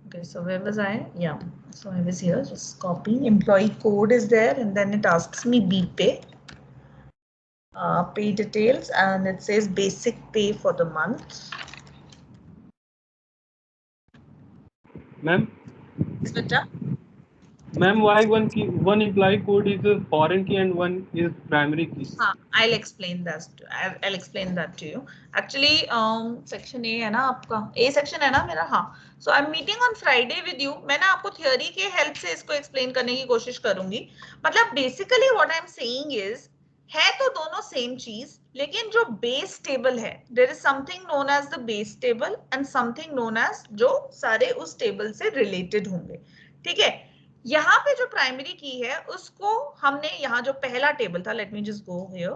Okay, so where was I? Yeah, so I was here just copying. Employee code is there, and then it asks me BPay, pay details, and it says basic pay for the month. Ma'am. Yes, beta. Ma'am, why one employee code is a foreign key and one is primary key? I'll explain that. I'll explain that to you. Actually, section A है ना आपका? A section है ना मेरा? हाँ. So I'm meeting on Friday with you. मैं ना आपको theory के help से इसको explain करने की कोशिश करूँगी. मतलब basically what I'm saying is, है तो दोनों सेम चीज, लेकिन जो बेस टेबल है, there is something known as the base table and something known as जो सारे उस टेबल से रिलेटेड होंगे. ठीक है. यहाँ पे जो प्राइमरी की है उसको हमने यहाँ जो पहला टेबल था, let me just go here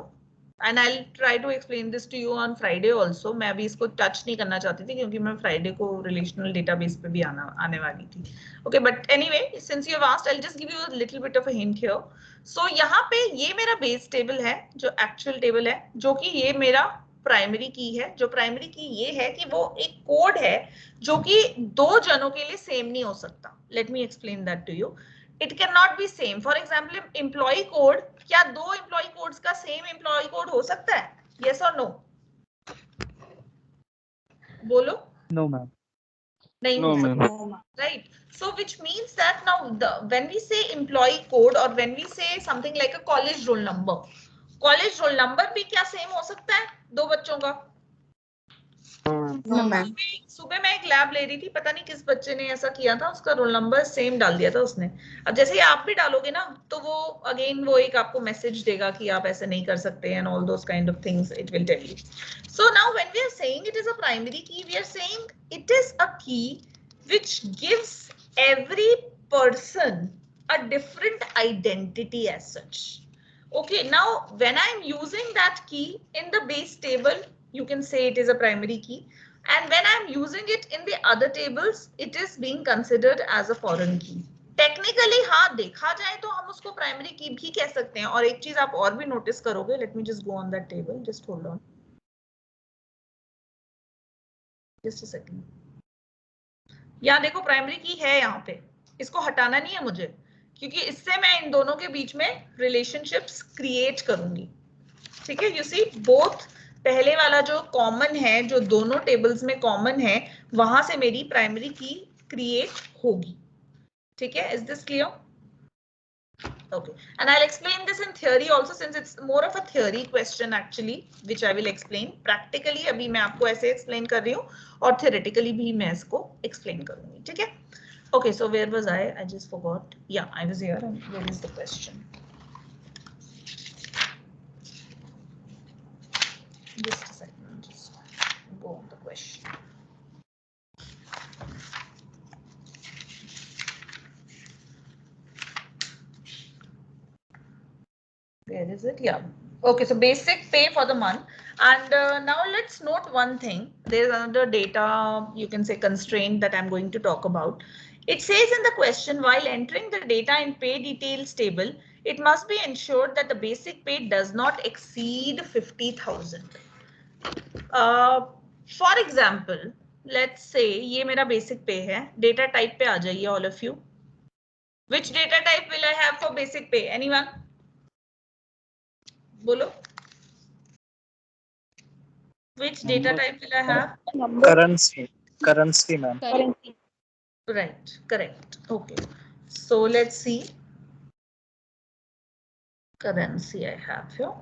and I will try to explain this to you on Friday also. मैं अभी इसको टच नहीं करना चाहती थी क्योंकि मैं फ्राइडे को रिलेशनल डेटाबेस पे भी आने वाली थी. Okay, but anyway since you have asked, I will just give you a little bit of a hint here. So यहाँ पे ये मेरा बेस टेबल है, जो एक्चुअल टेबल है, जो कि ये मेरा प्राइमरी की है. जो प्राइमरी की ये है कि वो एक कोड है जो कि दो जनों के लिए सेम नहीं हो सकता. Let me explain that to you. It cannot be same. For example, employee code, क्या दो employee codes का same employee code हो सकता है? Yes or no? बोलो. No, ma'am. नहीं No, हो ma'am. सकता. Right. So which means that now when we say employee code or when we say something like a college roll number भी क्या same हो सकता है दो बच्चों का? सुबह मैं एक लैब ले रही थी, पता नहीं किस बच्चे ने ऐसा किया था, उसका रोल नंबर सेम डाल दिया था उसने. अब जैसे ही आप भी डालोगे ना, तो वो अगेन वो एक आपको मैसेज देगा कि आप ऐसे नहीं कर सकते and all those kind of things it will tell you. So now when we are saying it is a primary key, we are saying it is a key which gives every person a different identity as such. Okay, now when I am using that key in the base table, you can say it is a primary key, and when I am using it in the other tables, it is being considered as a foreign key. Technically हाँ, देखा जाए तो हम उसको primary key भी कह सकते हैं. और एक चीज आप और भी notice करोगे, let me just go on that table, just hold on, just a second. यहाँ देखो प्राइमरी की है, यहाँ पे इसको हटाना नहीं है मुझे, क्योंकि इससे मैं इन दोनों के बीच में रिलेशनशिप्स क्रिएट करूंगी। ठीक है, यू सी बोथ, पहले वाला जो कॉमन है, जो दोनों टेबल्स में कॉमन है, वहां से मेरी प्राइमरी की क्रिएट होगी। ठीक है, is this clear? Okay, and I'll explain this in theory also, since it's more of a theory question actually, which I will explain practically. अभी मैं आपको ऐसे explain कर रही हूँ और theoretically भी मैं इसको explain करूँगी. ठीक है? Okay, so where was I? I just forgot. Yeah, I was here. And where is the question? Just a second. Just go on the question. Where is it? Yeah. Okay, so basic pay for the month. And now let's note one thing. There's another data, you can say constraint, that I'm going to talk about. It says in the question, while entering the data in pay details table, it must be ensured that the basic pay does not exceed 50,000. For example, let's say ये मेरा basic pay है. Data type पे आ जाइए all of you. Which data type will I have for basic pay? Anyone? बोलो. Which data type will I have? Currency, ma'am. Right, correct. Okay. So let's see. Currency I have here.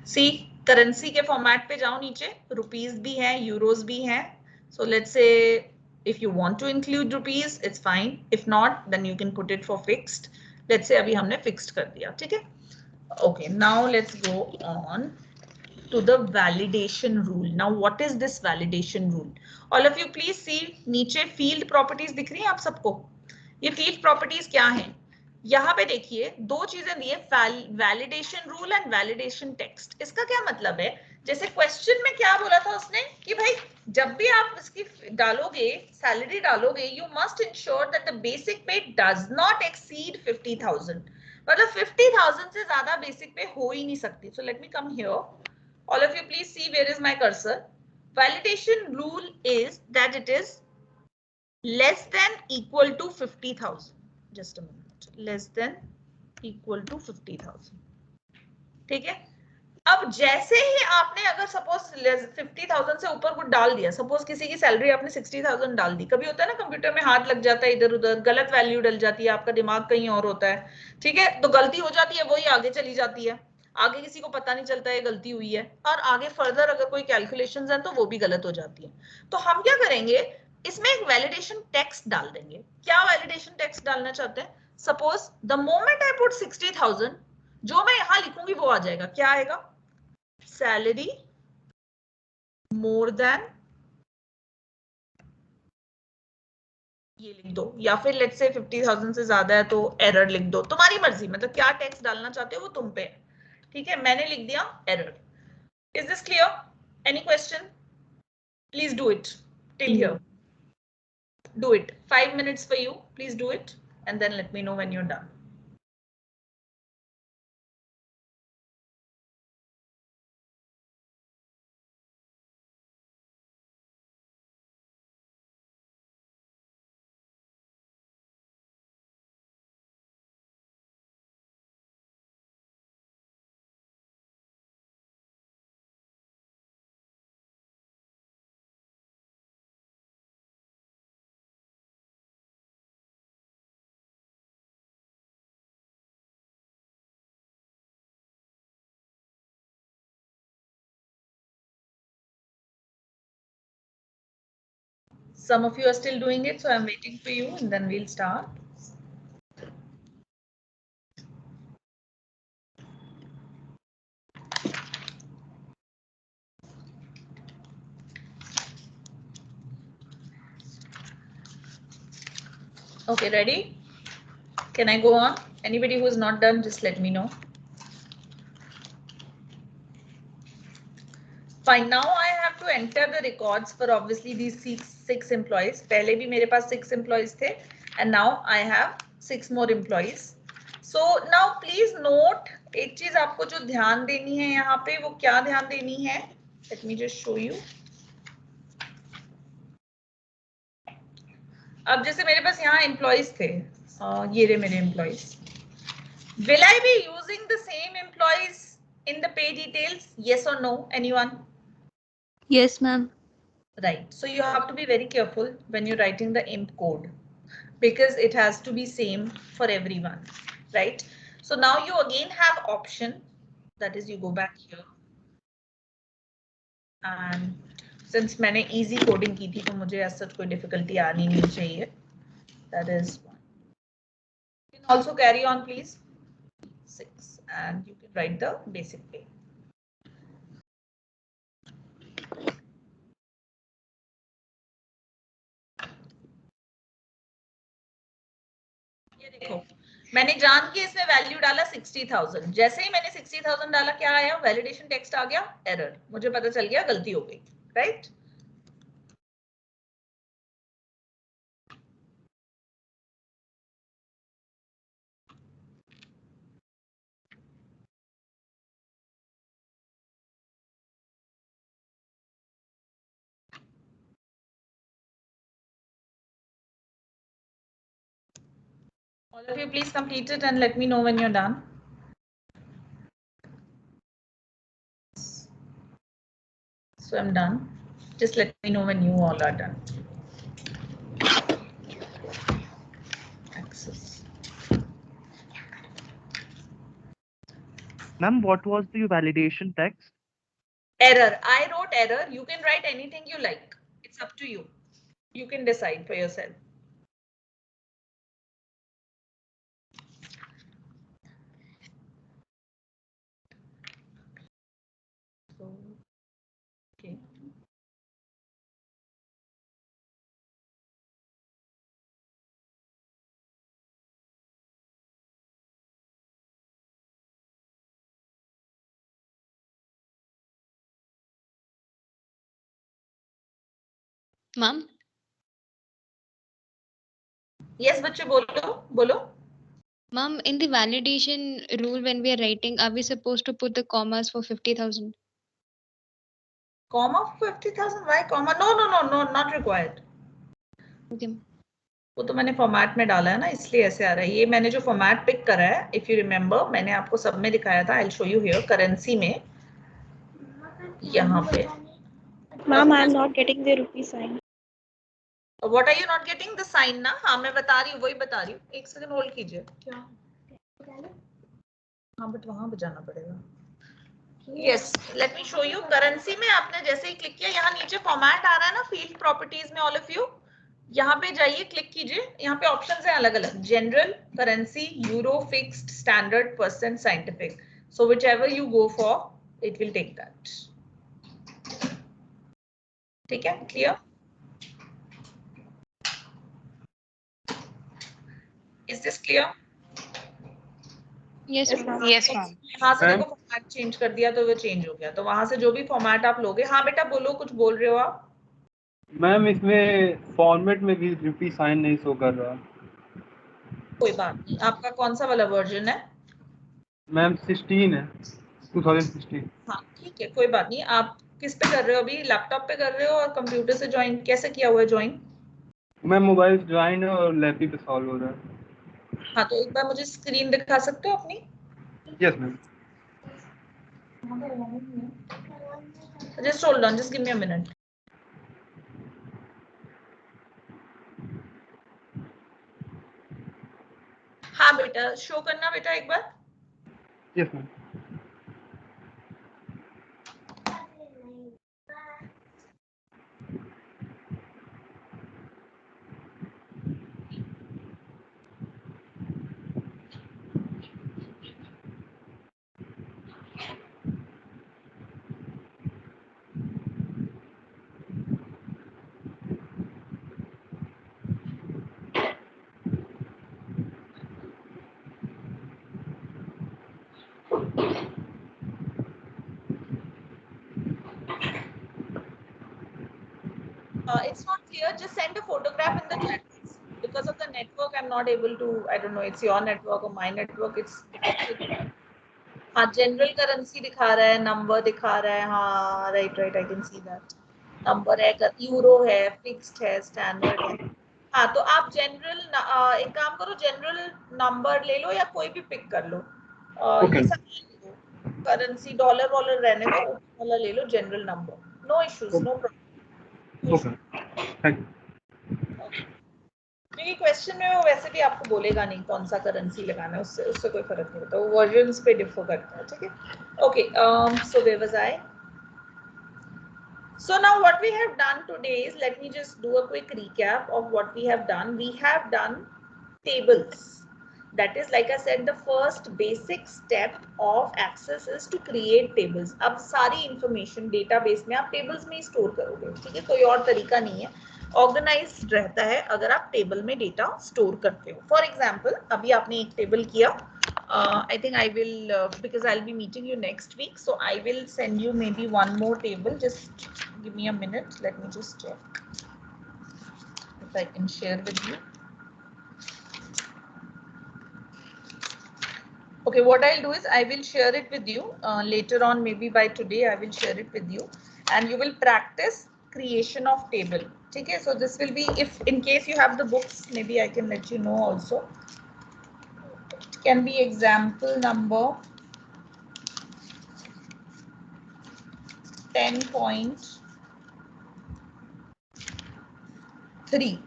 See, currency के format पे जाओ नीचे, rupees भी हैं, euros भी हैं. So let's say if you want to include rupees, it's fine. If not, then you can put it for fixed. Let's say अभी हमने fixed कर दिया, ठीक है? Okay, now let's go on to the validation rule. Now what is this validation rule? All of you please see, नीचे field properties दिख रही हैं आप सबको? ये field properties क्या हैं? यहाँ पे देखिए दो चीजें दी है, validation rule and validation text. इसका क्या मतलब है? जैसे क्वेश्चन में क्या बोला था उसने कि भाई जब भी आप इसकी डालोगे, सैलरी डालोगे, you must ensure that the basic pay does not exceed 50,000. मतलब 50,000 से ज्यादा बेसिक पे हो ही नहीं सकती. So let me come here. All of you please see where is my cursor. Validation rule is that it is less than equal to 50,000. Just a minute. Less than equal to 50,000. ठीक है? अब जैसे ही आपने अगर suppose 50,000 से ऊपर कुछ डाल दिया, सपोज किसी की सैलरी आपने 60,000 डाल दी, कभी होता है ना कंप्यूटर में हाथ लग जाता है इधर उधर, गलत वैल्यू डल जाती है, आपका दिमाग कहीं और होता है, ठीक है, तो गलती हो जाती है, वही आगे चली जाती है, आगे किसी को पता नहीं चलता है गलती हुई है, और आगे फर्दर अगर कोई कैलकुलेशंस हैं तो वो भी गलत हो जाती है. तो हम क्या करेंगे, इसमें एक वैलिडेशन टेक्स्ट डाल देंगे. क्या वैलिडेशन टेक्स्ट डालना चाहते हैं? Suppose the moment I put 60,000, जो मैं यहां लिखूंगी वो आ जाएगा. क्या आएगा? सैलरी मोर देन, ये लिख दो, या फिर लेट्स से 50,000 से ज्यादा है तो एरर लिख दो, तुम्हारी मर्जी, मतलब क्या टेक्स्ट डालना चाहते हो वो तुम पे है. ठीक है, मैंने लिख दिया error. Is this clear? Any question? Please do it till here. Do it. 5 minutes for you. Please do it and then let me know when you're done. Some of you are still doing it, so I'm waiting for you and then we'll start. Okay, ready? Can I go on? Anybody who is not done, just let me know. Fine, now I have to enter the records for obviously these six employees. पहले भी मेरे पास 6 employees थे, and now I have 6 more employees. So now please note, एक चीज आपको जो ध्यान देनी है यहाँ पे, वो क्या ध्यान देनी है? Let me just show you. अब जैसे मेरे पास यहाँ एम्प्लॉइज थे, ये रहे मेरे employees. Will I be using the same employees in the pay details? Yes or no? Anyone? Yes, ma'am. Right. So you have to be very careful when you're writing the imp code because it has to be same for everyone, right? So now you again have option, that is you go back here. And since मैंने easy coding की थी तो मुझे as such कोई difficulty आनी नहीं चाहिए. That is one. You can also carry on please. 6 and you can write the basic pay. ये देखो मैंने जान के इसमें वैल्यू डाला 60,000. जैसे ही मैंने 60,000 डाला क्या आया? वैलिडेशन टेक्स्ट आ गया, एरर. मुझे पता चल गया गलती हो गई, right? All of you please complete it and let me know when you're done. So I'm done. Just let me know when you all are done. Access. Ma'am, what was the validation text? Error. I wrote error. You can write anything you like. It's up to you. You can decide for yourself. So, okay. Ma'am? Yes, बच्चे बोलो. Ma'am, in the validation rule, when we are writing, are we supposed to put the commas for 50,000? Comma for 50,000? Why comma? No, not required. Okay. वो तो मैंने format में डाला है ना, इसलिए ऐसे आ रहा है. ये मैंने जो फॉर्मेट पिक करा है, इफ यू रिमेम्बर, मैंने आपको सब में दिखाया था. आई will show you here currency में. यहाँ पे. Ma'am, I am not getting the rupee sign. What are you not getting? The sign ना? हाँ मैं बता रही हूँ, वही बता रही हूँ. एक सेकंड होल्ड कीजिए. क्या? हाँ बट वहां पे जाना पड़ेगा. Yes, let me show you. Currency में आपने जैसे ही क्लिक किया, यहाँ नीचे फॉर्मेट आ रहा है ना, फील्ड प्रॉपर्टीज में. ऑल ऑफ यू यहाँ पे जाइए, क्लिक कीजिए. यहाँ पे ऑप्शंस हैं अलग अलग. General, currency, euro, fixed, standard, percent, scientific. So whichever you go for, it will take that. ठीक है, clear? Is this clear? Yes, ma'am. Yes, ma'am. यहाँ से देखो फॉर्मेट चेंज कर दिया तो वो चेंज हो गया. तो वहां से जो भी फॉर्मेट आप लोगे. हाँ बेटा बोलो, कुछ बोल रहे हो आप? मैम इसमें फॉर्मेट में भी रुपी साइन नहीं शो कर रहा. कोई बात नहीं. आपका कौन सा वाला वर्जन है? मैम 16 है, 2016. हाँ ठीक है, कोई बात नहीं. आप किस पे कर रहे हो अभी? लैपटॉप पे कर रहे हो और कंप्यूटर से ज्वाइन कैसे किया हुआ है ज्वाइन? मैम मोबाइल से ज्वाइन है और लैपटॉप पे सॉल्व हो रहा है. हाँ तो एक बार मुझे स्क्रीन दिखा सकते हो अपनी? Yes ma'am. Just hold on, just give me a minute. हाँ बेटा, शो करना बेटा एक बार. Yes ma'am. It's not clear. Just send a photograph in the chat. Because of the network, I'm not able to. I don't know. It's your network or my network. It's. हाँ general currency दिखा रहा है, number दिखा रहा है. हाँ right, I can see that. Number है, euro है, फिक्स्ड है, स्टैंडर्ड है. हाँ तो आप जनरल एक काम करो, जनरल नंबर ले लो या कोई भी पिक कर लो। ये सब करेंसी डॉलर वॉलर रहने दो, ऊपर वाला ले लो general number, no issues, no problem. क्योंकि क्वेश्चन में वो वैसे भी आपको बोलेगा नहीं कौन सा करेंसी लगाना है, उससे कोई फर्क नहीं पड़ता, वो वर्जन्स पे डिफर करता है, ठीक है। Okay, so where was I? So now what we have done today is, let me just do a quick recap of what we have done. We have done tables. That is, like I said, the first basic step of Access is to create tables. अब सारी information database में आप tables में ही store करोगे, ठीक है, कोई और तरीका नहीं है। Organized रहता है अगर आप table में data store करते हो। For example, अभी आपने एक table किया, I think I will, because I'll be meeting you next week, so I will send you maybe one more table. Just give me a minute. Let me just check if I can share with you. Okay, what I'll do is I will share it with you later on, maybe by today I will share it with you, and you will practice creation of table. Okay, so this will be, if in case you have the books, maybe I can let you know also. Can be example number 10.3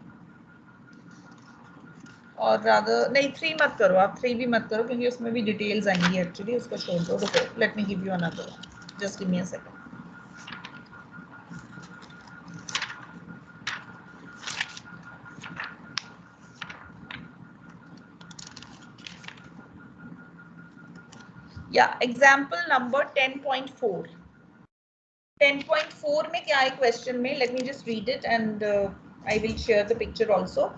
और rather नहीं 3 मत करो, आप 3 भी मत करो क्योंकि उसमें भी डिटेल्स आएंगी एक्चुअली, उसको छोड़ दो। रुको, let me give you another, just give me a second. या एग्जाम्पल नंबर 10.4। 10.4 में क्या है क्वेश्चन में, late me just read it and I will share the picture also.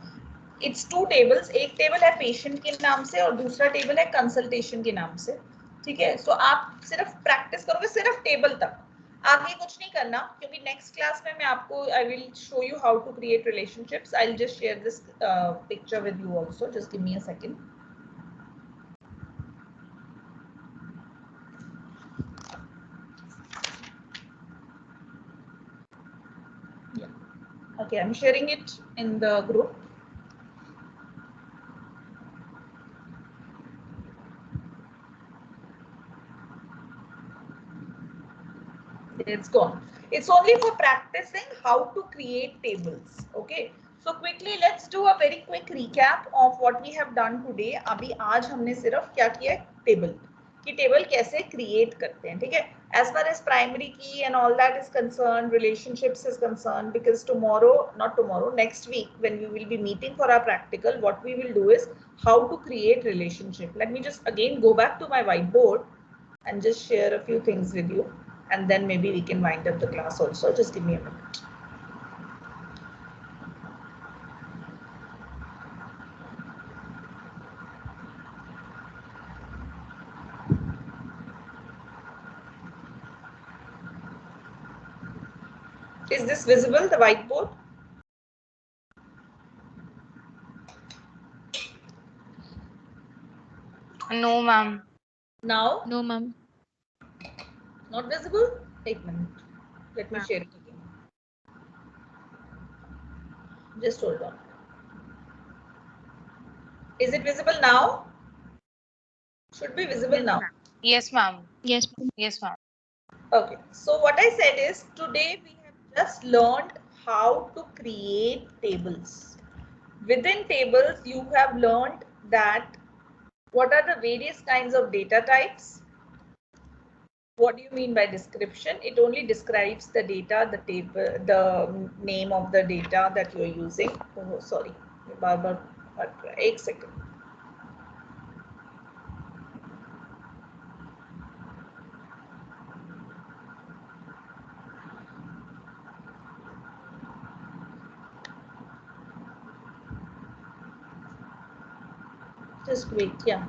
It's 2 tables, एक टेबल है पेशेंट के नाम से और दूसरा टेबल है कंसल्टेशन के नाम से, ठीक है। सो आप सिर्फ प्रैक्टिस करोगे सिर्फ टेबल तक, आगे कुछ नहीं करना, क्योंकि नेक्स्ट क्लास में मैं आपको I will show you how to create relationships. I will just share this picture with you also, just give me a second. Okay, I'm sharing it in the group. It's gone. It's only for practicing how to create tables. Okay, so quickly let's do a very quick recap of what we have done today. अभी आज हमने सिर्फ क्या किया है, table की table कैसे create करते हैं, ठीक है। As far as primary key and all that is concerned, relationships is concerned, because tomorrow, not tomorrow, next week when we will be meeting for our practical, what we will do is how to create relationship. Let me just again go back to my whiteboard and just share a few things with you, and then maybe we can wind up the class also. Just give me a minute. Is this visible, the whiteboard? No, ma'am. Now? No, ma'am. Not visible? Take a minute. Let me share it again. Just hold on. Is it visible now? Should be visible now. Yes, ma'am. Yes, ma'am. Yes, ma'am. Okay, so what I said is today we have just learned how to create tables. Within tables, you have learned that what are the various kinds of data types. What do you mean by description? It only describes the data, the table, the name of the data that you're using. Oh, sorry, एक second. Just wait, yeah.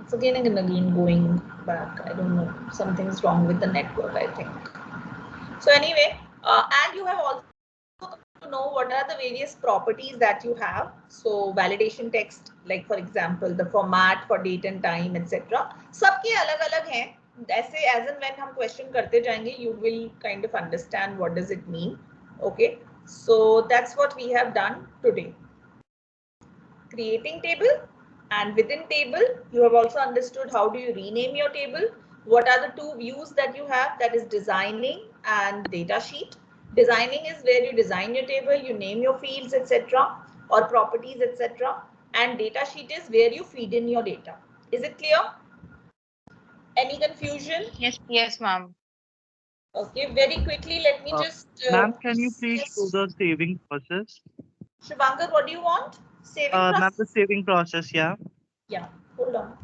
It's again and again going back. I don't know. Something's wrong with the network, I think. So anyway, and you have also to know what are the various properties that you have. So validation text, like for example, the format for date and time, etc. सबके अलग-अलग हैं. ऐसे as and when हम question करते जाएंगे, you will kind of understand what does it mean. Okay, so that's what we have done today. Creating table, and within table you have also understood how do you rename your table. What are the two views that you have, that is designing and data sheet. Designing is where you design your table, you name your fields, etc., or properties, etc., and data sheet is where you feed in your data. Is it clear? Any confusion? Yes, ma'am. Okay, very quickly let me just Ma'am, can you please show the saving process? Shubhankar, what do you want? Saving Ma'am, process? the saving process, yeah. Yeah, hold on.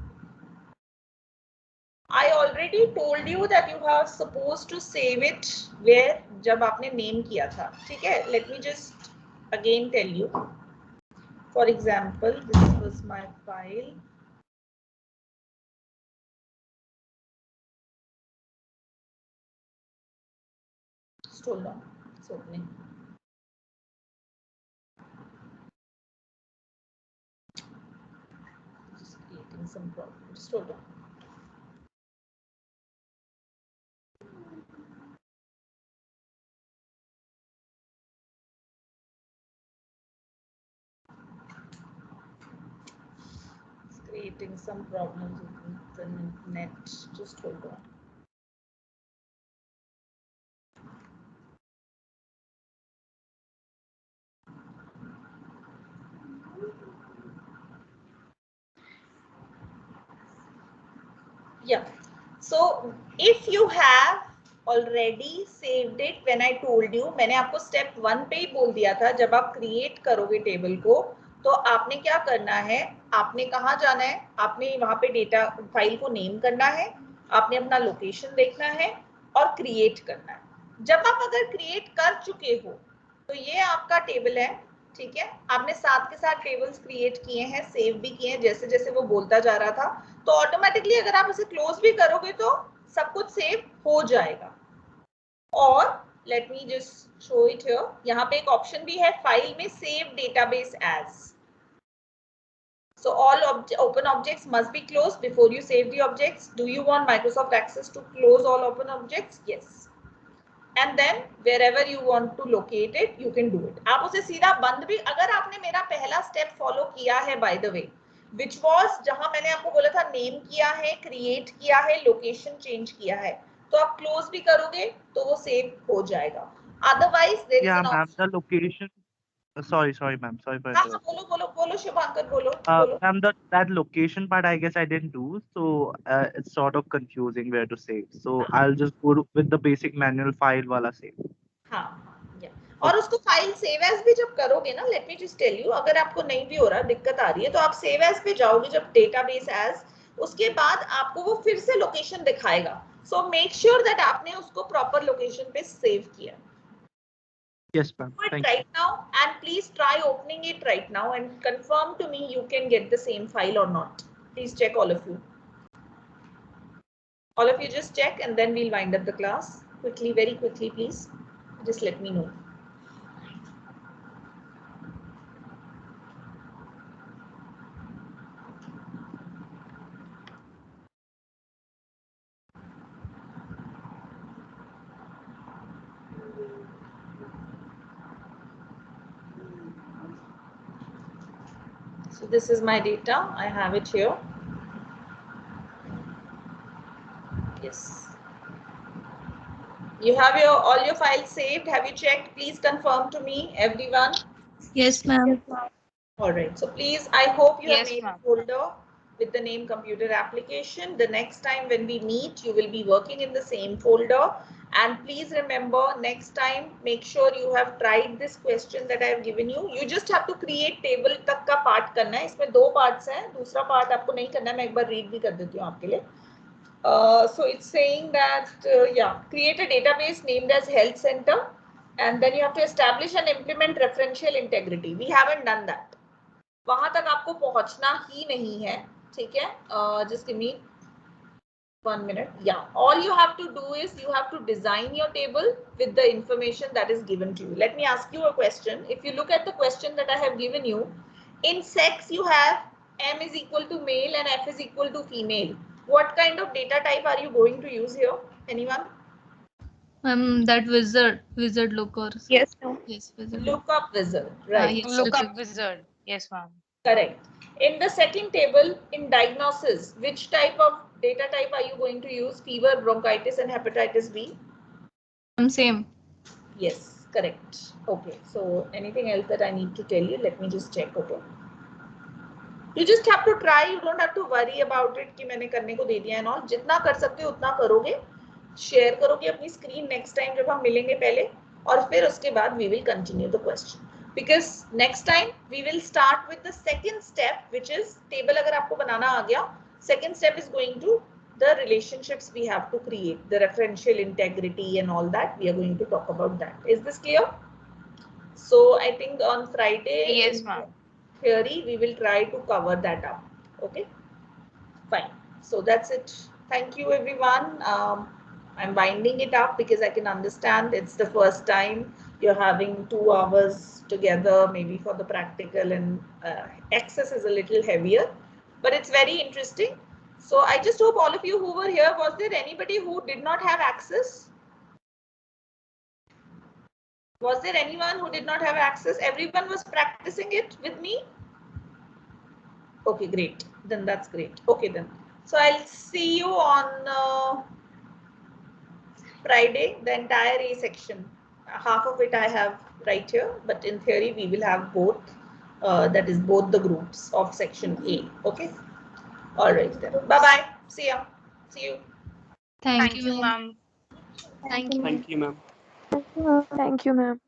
I already told you that you are supposed to save it where जब आपने name किया था, ठीक है? Let me just again tell you. For example, this was my file. Just hold on, it's opening. Just creating some problem. Just hold on. It's creating some problems with the net. Just hold on. Yeah, so if you have already saved it when I told you, मैंने आपको step 1 पे ही बोल दिया था, जब आप create करोगे table को तो आपने क्या करना है, आपने कहाँ जाना है, आपने वहां पे डेटा फाइल को नेम करना है, आपने अपना लोकेशन देखना है और क्रिएट करना है. जब आप अगर क्रिएट कर चुके हो तो ये आपका टेबल है, ठीक है. आपने साथ के साथ टेबल्स क्रिएट किए हैं, सेव भी किए हैं, जैसे जैसे वो बोलता जा रहा था, तो ऑटोमेटिकली अगर आप इसे क्लोज भी करोगे तो सब कुछ सेव हो जाएगा. और let me just show it here, यहाँ पे एक ऑप्शन भी है फाइल में, save database as. So all open objects must be closed before you save the objects. Do you want Microsoft Access to close all open objects? Yes. And then wherever you want to locate it, you can do it. आप उसे सीधा बंद भी, अगर आपने मेरा पहला step follow किया है by the way, which was जहां मैंने आपको बोला था नेम किया है, क्रिएट किया है, लोकेशन चेंज किया है, तो आप क्लोज भी करोगे तो वो सेव हो जाएगा. Otherwise there is an option. The location. Sorry, ma'am. Sorry for हाँ, interrupting. बोलो शुभांकर, बोलो. Ma'am, that location part I guess I didn't do, so it's sort of confusing where to save. So I'll just go with the basic manual file wala save. हाँ, और उसको file save as भी जब करोगे ना, let me just tell you, अगर आपको नहीं भी हो रहा, दिक्कत आ रही है, तो आप सेव एज पे जाओगे जब डेटाबेस एज, उसके बाद आपको वो फिर से लोकेशन दिखाएगा. सो मेक श्योर दैट आपने उसको प्रॉपर लोकेशन पे सेव किया. Yes, ma'am. Do it right now, and please try opening it right now and confirm to me you can get the same file or not. Please check, all of you. All of you just check, and then we'll wind up the class quickly, very quickly, please. Just let me know. So this is my data. I have it here. Yes. You have all your files saved. Have you checked? Please confirm to me, everyone. Yes, ma'am. All right. So please, I hope you have Yes, made a ma'am. folder with the name computer application. The next time when we meet, you will be working in the same folder. And please remember, next time, make sure you have tried this question that I have given you. You just have to create table तक का part करना है. इसमें 2 parts हैं. दूसरा part आपको नहीं करना है. मैं एक बार read भी कर देती हूँ आपके लिए. So it's saying that, create a database named as Health Center, and then you have to establish and implement referential integrity. We haven't done that. वहां तक आपको पहुंचना ही नहीं है, ठीक है? Just give me 1 minute. Yeah, all you have to do is you have to design your table with the information that is given to you. Let me ask you a question. If you look at the question that I have given you, in sex you have M is equal to male and F is equal to female. What kind of data type are you going to use here? Anyone? That wizard lookers. Yes, no. Yes, wizard. Lookup wizard, right? Yes, Lookup wizard. Yes, ma'am. Correct. In the second table, in diagnosis, which type of data type are you going to use? Fever, bronchitis, and hepatitis B? Same. Yes, correct. Okay, so anything else that I need to tell you? Let me just check. Okay. You just have to try. You don't have to worry about it कि मैंने करने को दे दिया है ना. जितना कर सकते हो उतना करोगे. शेयर करोगे अपनी स्क्रीन नेक्स्ट टाइम जब हम मिलेंगे पहले और फिर उसके बाद we will continue the question. Because next time we will start with the second step, which is table अगर आपको बनाना आ गया, second step is going to the relationships we have to create, the referential integrity and all that. We are going to talk about that. Is this clear? So I think on Friday, Yes, ma'am. Theory, we will try to cover that up. Okay, fine. So that's it. Thank you, everyone. I'm winding it up because I can understand it's the first time you're having 2 hours together, maybe for the practical, and access is a little heavier, but it's very interesting. So I just hope all of you who were here, was there anybody who did not have access? Was there anyone who did not have access? Everyone was practicing it with me? Okay, great. Then that's great. Okay, then. So I'll see you on Friday, the entire A section. Half of it I have right here, but in theory we will have both. That is both the groups of section A. Okay. All right then. Bye bye. See ya. See you. Thank Thank you, you, ma'am. ma'am. Thank you. Thank you, ma'am. Thank you, ma'am.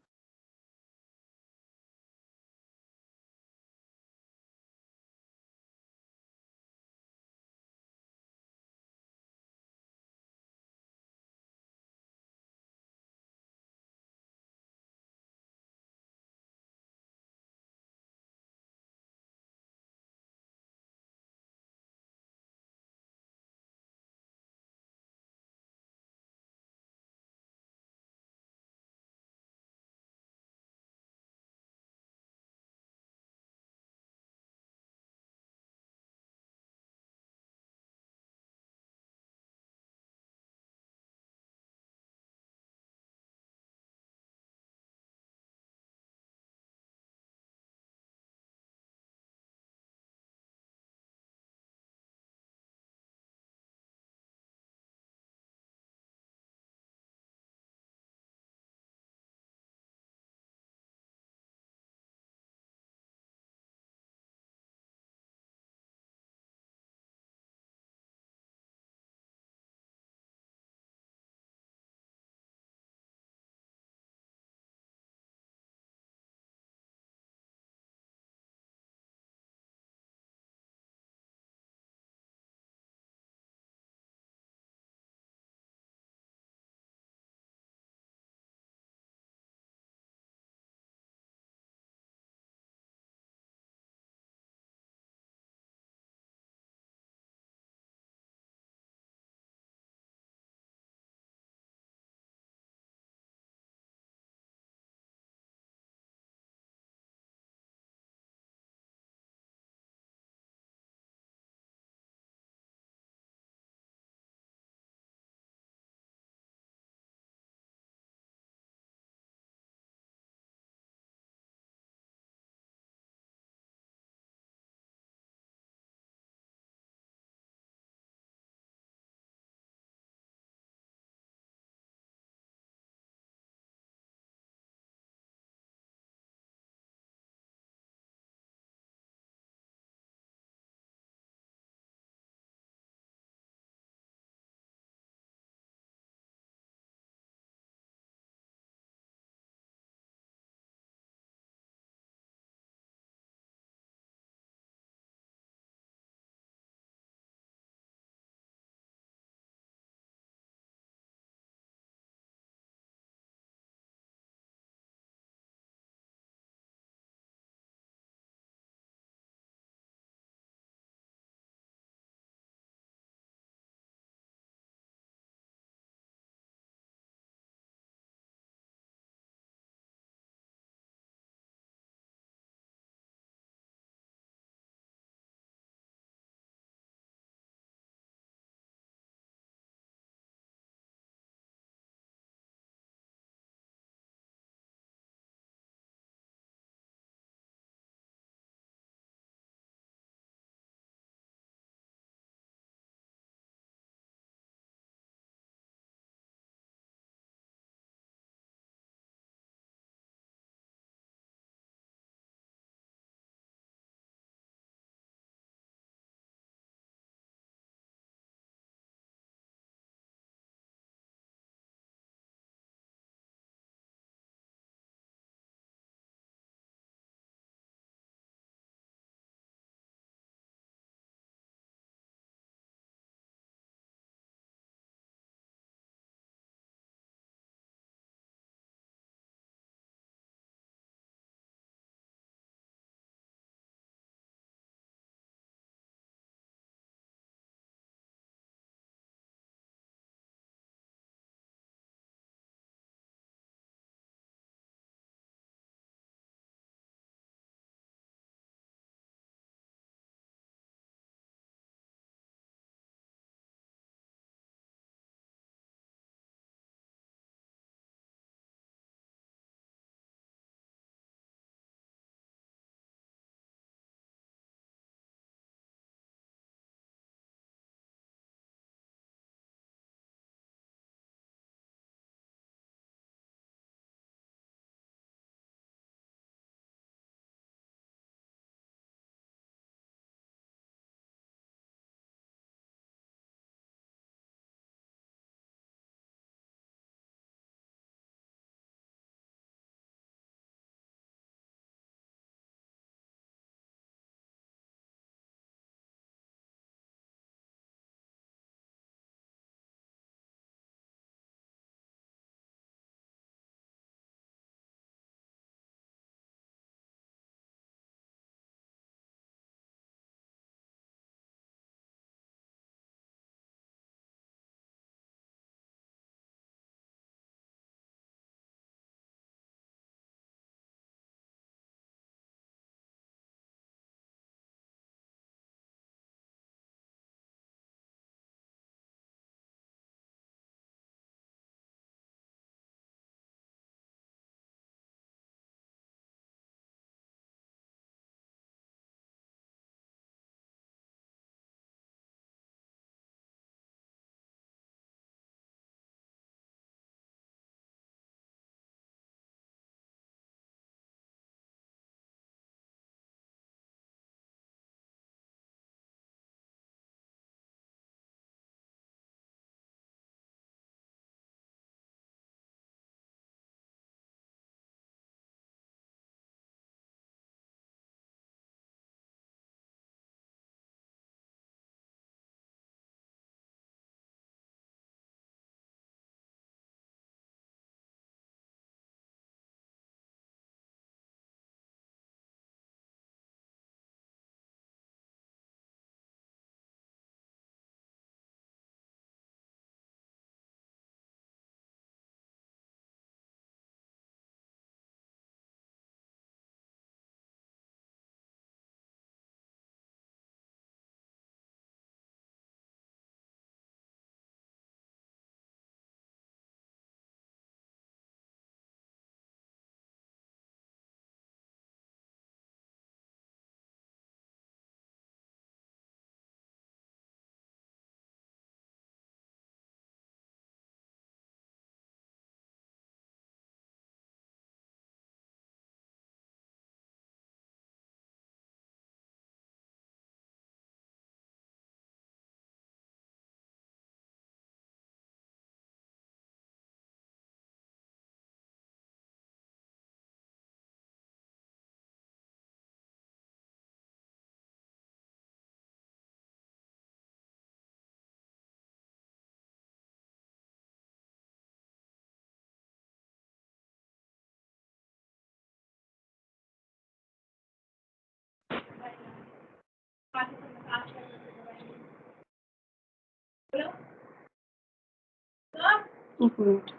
एक minute.